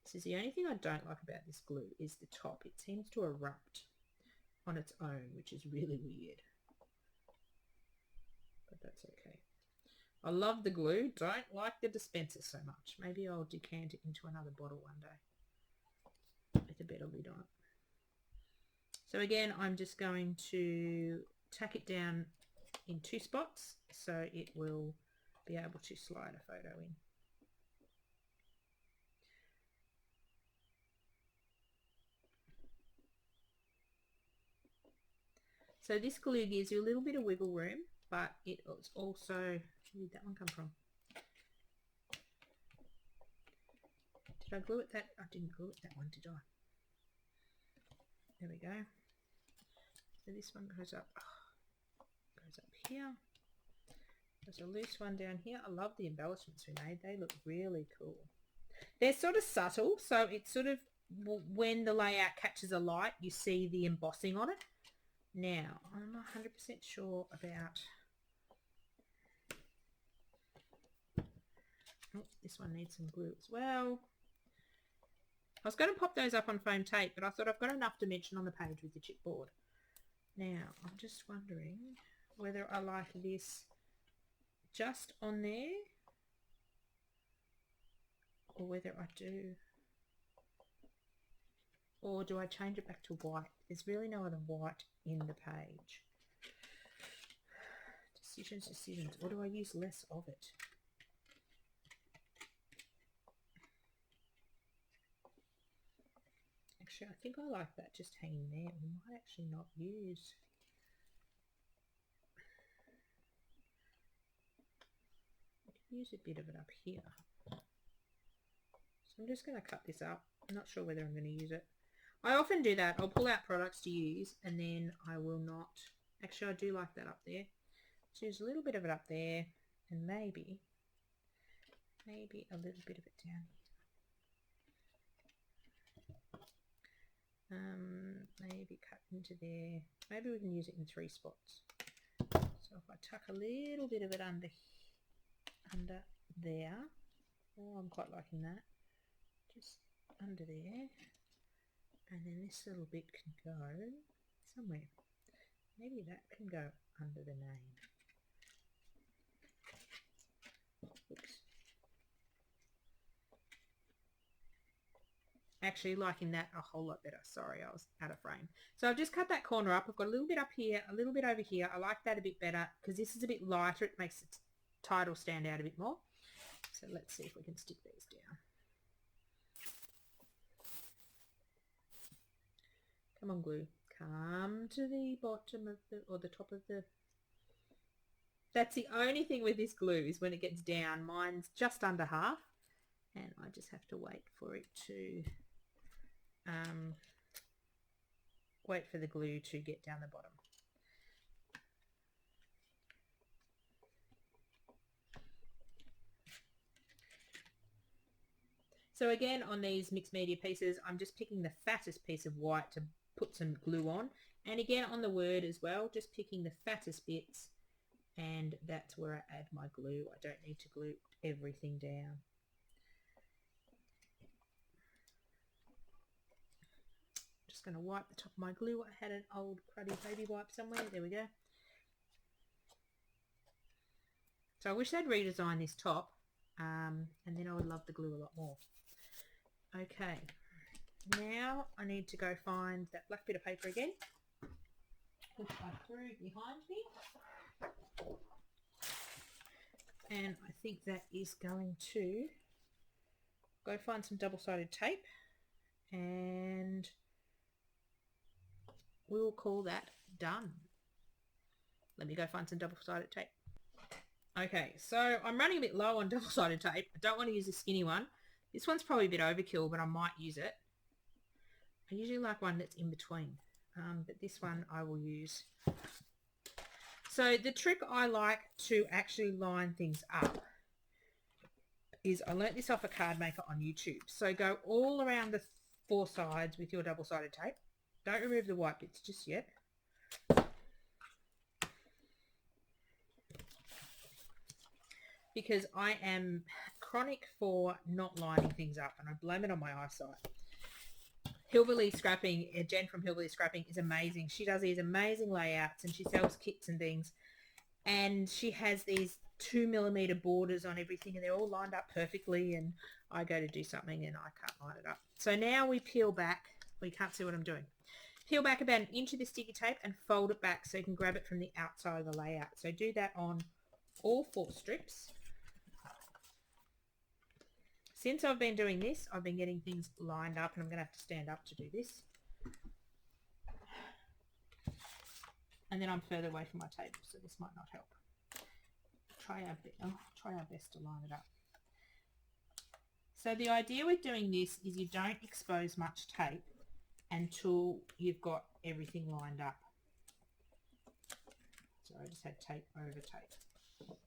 This is the only thing I don't like about this glue is the top. It seems to erupt on its own, which is really weird. But that's okay. I love the glue. Don't like the dispenser so much. Maybe I'll decant it into another bottle one day with a better lid on it. So again, I'm just going to tack it down in 2 spots so it will be able to slide a photo in. So this glue gives you a little bit of wiggle room, but it's also, where did that one come from? Did I glue it that? I didn't glue it that one, did I? There we go. So this one goes up here. There's a loose one down here. I love the embellishments we made. They look really cool. They're sort of subtle, so it's sort of when the layout catches a light, you see the embossing on it. Now, I'm not 100% sure about... Oh, this one needs some glue as well. I was going to pop those up on foam tape, but I thought I've got enough dimension on the page with the chipboard. Now, I'm just wondering whether I like this just on there or whether I do, or do I change it back to white? There's really no other white in the page. Decisions. Or do I use less of it? Actually, I think I like that just hanging there. We might actually not use. I can use a bit of it up here. So I'm just going to cut this up. I'm not sure whether I'm going to use it. I often do that. I'll pull out products to use and then I will not. Actually, I do like that up there. So use a little bit of it up there and maybe a little bit of it down here. Maybe cut into there. Maybe we can use it in 3 spots. So if I tuck a little bit of it under there, oh, I'm quite liking that. Just under there, and then this little bit can go somewhere. Maybe that can go under the name. Oops. Actually liking that a whole lot better. Sorry, I was out of frame. So I've just cut that corner up. I've got a little bit up here, a little bit over here. I like that a bit better because this is a bit lighter. It makes the title stand out a bit more. So let's see if we can stick these down. Come on, glue. Come to the bottom of the, or the top of the... That's the only thing with this glue is when it gets down. Mine's just under half. And I just have to wait for it to... wait for the glue to get down the bottom. So again, on these mixed media pieces, I'm just picking the fattest piece of white to put some glue on. And again, on the word as well, just picking the fattest bits. And that's where I add my glue. I don't need to glue everything down. Just going to wipe the top of my glue. I had an old cruddy baby wipe somewhere. There we go. So I wish they'd redesign this top. And then I would love the glue a lot more. Okay, now I need to go find that black bit of paper again, which I threw behind me. And I think that is going to go find some double-sided tape, and we will call that done. Let me go find some double-sided tape. Okay, so I'm running a bit low on double-sided tape. I don't want to use a skinny one. This one's probably a bit overkill, but I might use it. I usually like one that's in between, but this one I will use. So the trick I like to actually line things up is, I learnt this off a card maker on YouTube. So go all around the 4 sides with your double-sided tape. Don't remove the white bits just yet. Because I am chronic for not lining things up, and I blame it on my eyesight. Hillbilly Scrapping, Jen from Hillbilly Scrapping is amazing. She does these amazing layouts and she sells kits and things. And she has these 2mm borders on everything and they're all lined up perfectly, and I go to do something and I can't line it up. So now we peel back. We can't see what I'm doing. Peel back about 1 inch of the sticky tape and fold it back so you can grab it from the outside of the layout. So do that on all 4 strips. Since I've been doing this, I've been getting things lined up, and I'm going to have to stand up to do this. And then I'm further away from my table, so this might not help. Try our best to line it up. So the idea with doing this is you don't expose much tape until you've got everything lined up. So I just had tape over tape.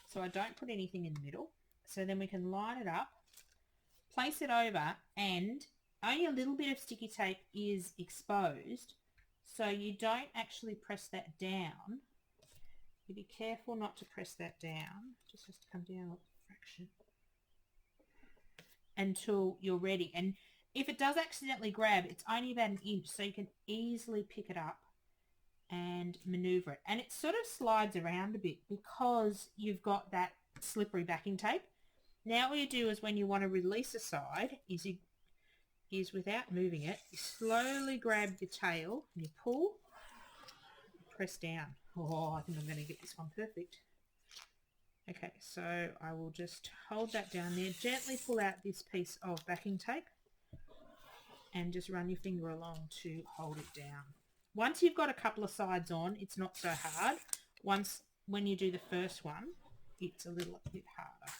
So I don't put anything in the middle. So then we can line it up, place it over, and only a little bit of sticky tape is exposed. So you don't actually press that down. You be careful not to press that down. It just has to come down a fraction until you're ready. And if it does accidentally grab, it's only about 1 inch, so you can easily pick it up and maneuver it. And it sort of slides around a bit because you've got that slippery backing tape. Now what you do is when you want to release a side is without moving it, you slowly grab your tail and you pull, press down. Oh, I think I'm going to get this one perfect. Okay, so I will just hold that down there, gently pull out this piece of backing tape and just run your finger along to hold it down. Once you've got a couple of sides on, it's not so hard. When you do the first one, it's a little bit harder.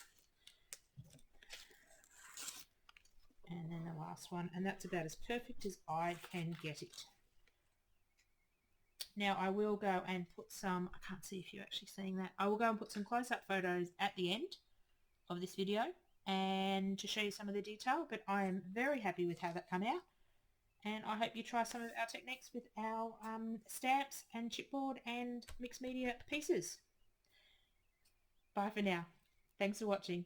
And then the last one, and that's about as perfect as I can get it. Now I will go and put some, I can't see if you're actually seeing that, I will go and put some close-up photos at the end of this video and to show you some of the detail, but I am very happy with how that came out, and I hope you try some of our techniques with our stamps and chipboard and mixed media pieces. Bye for now. Thanks for watching.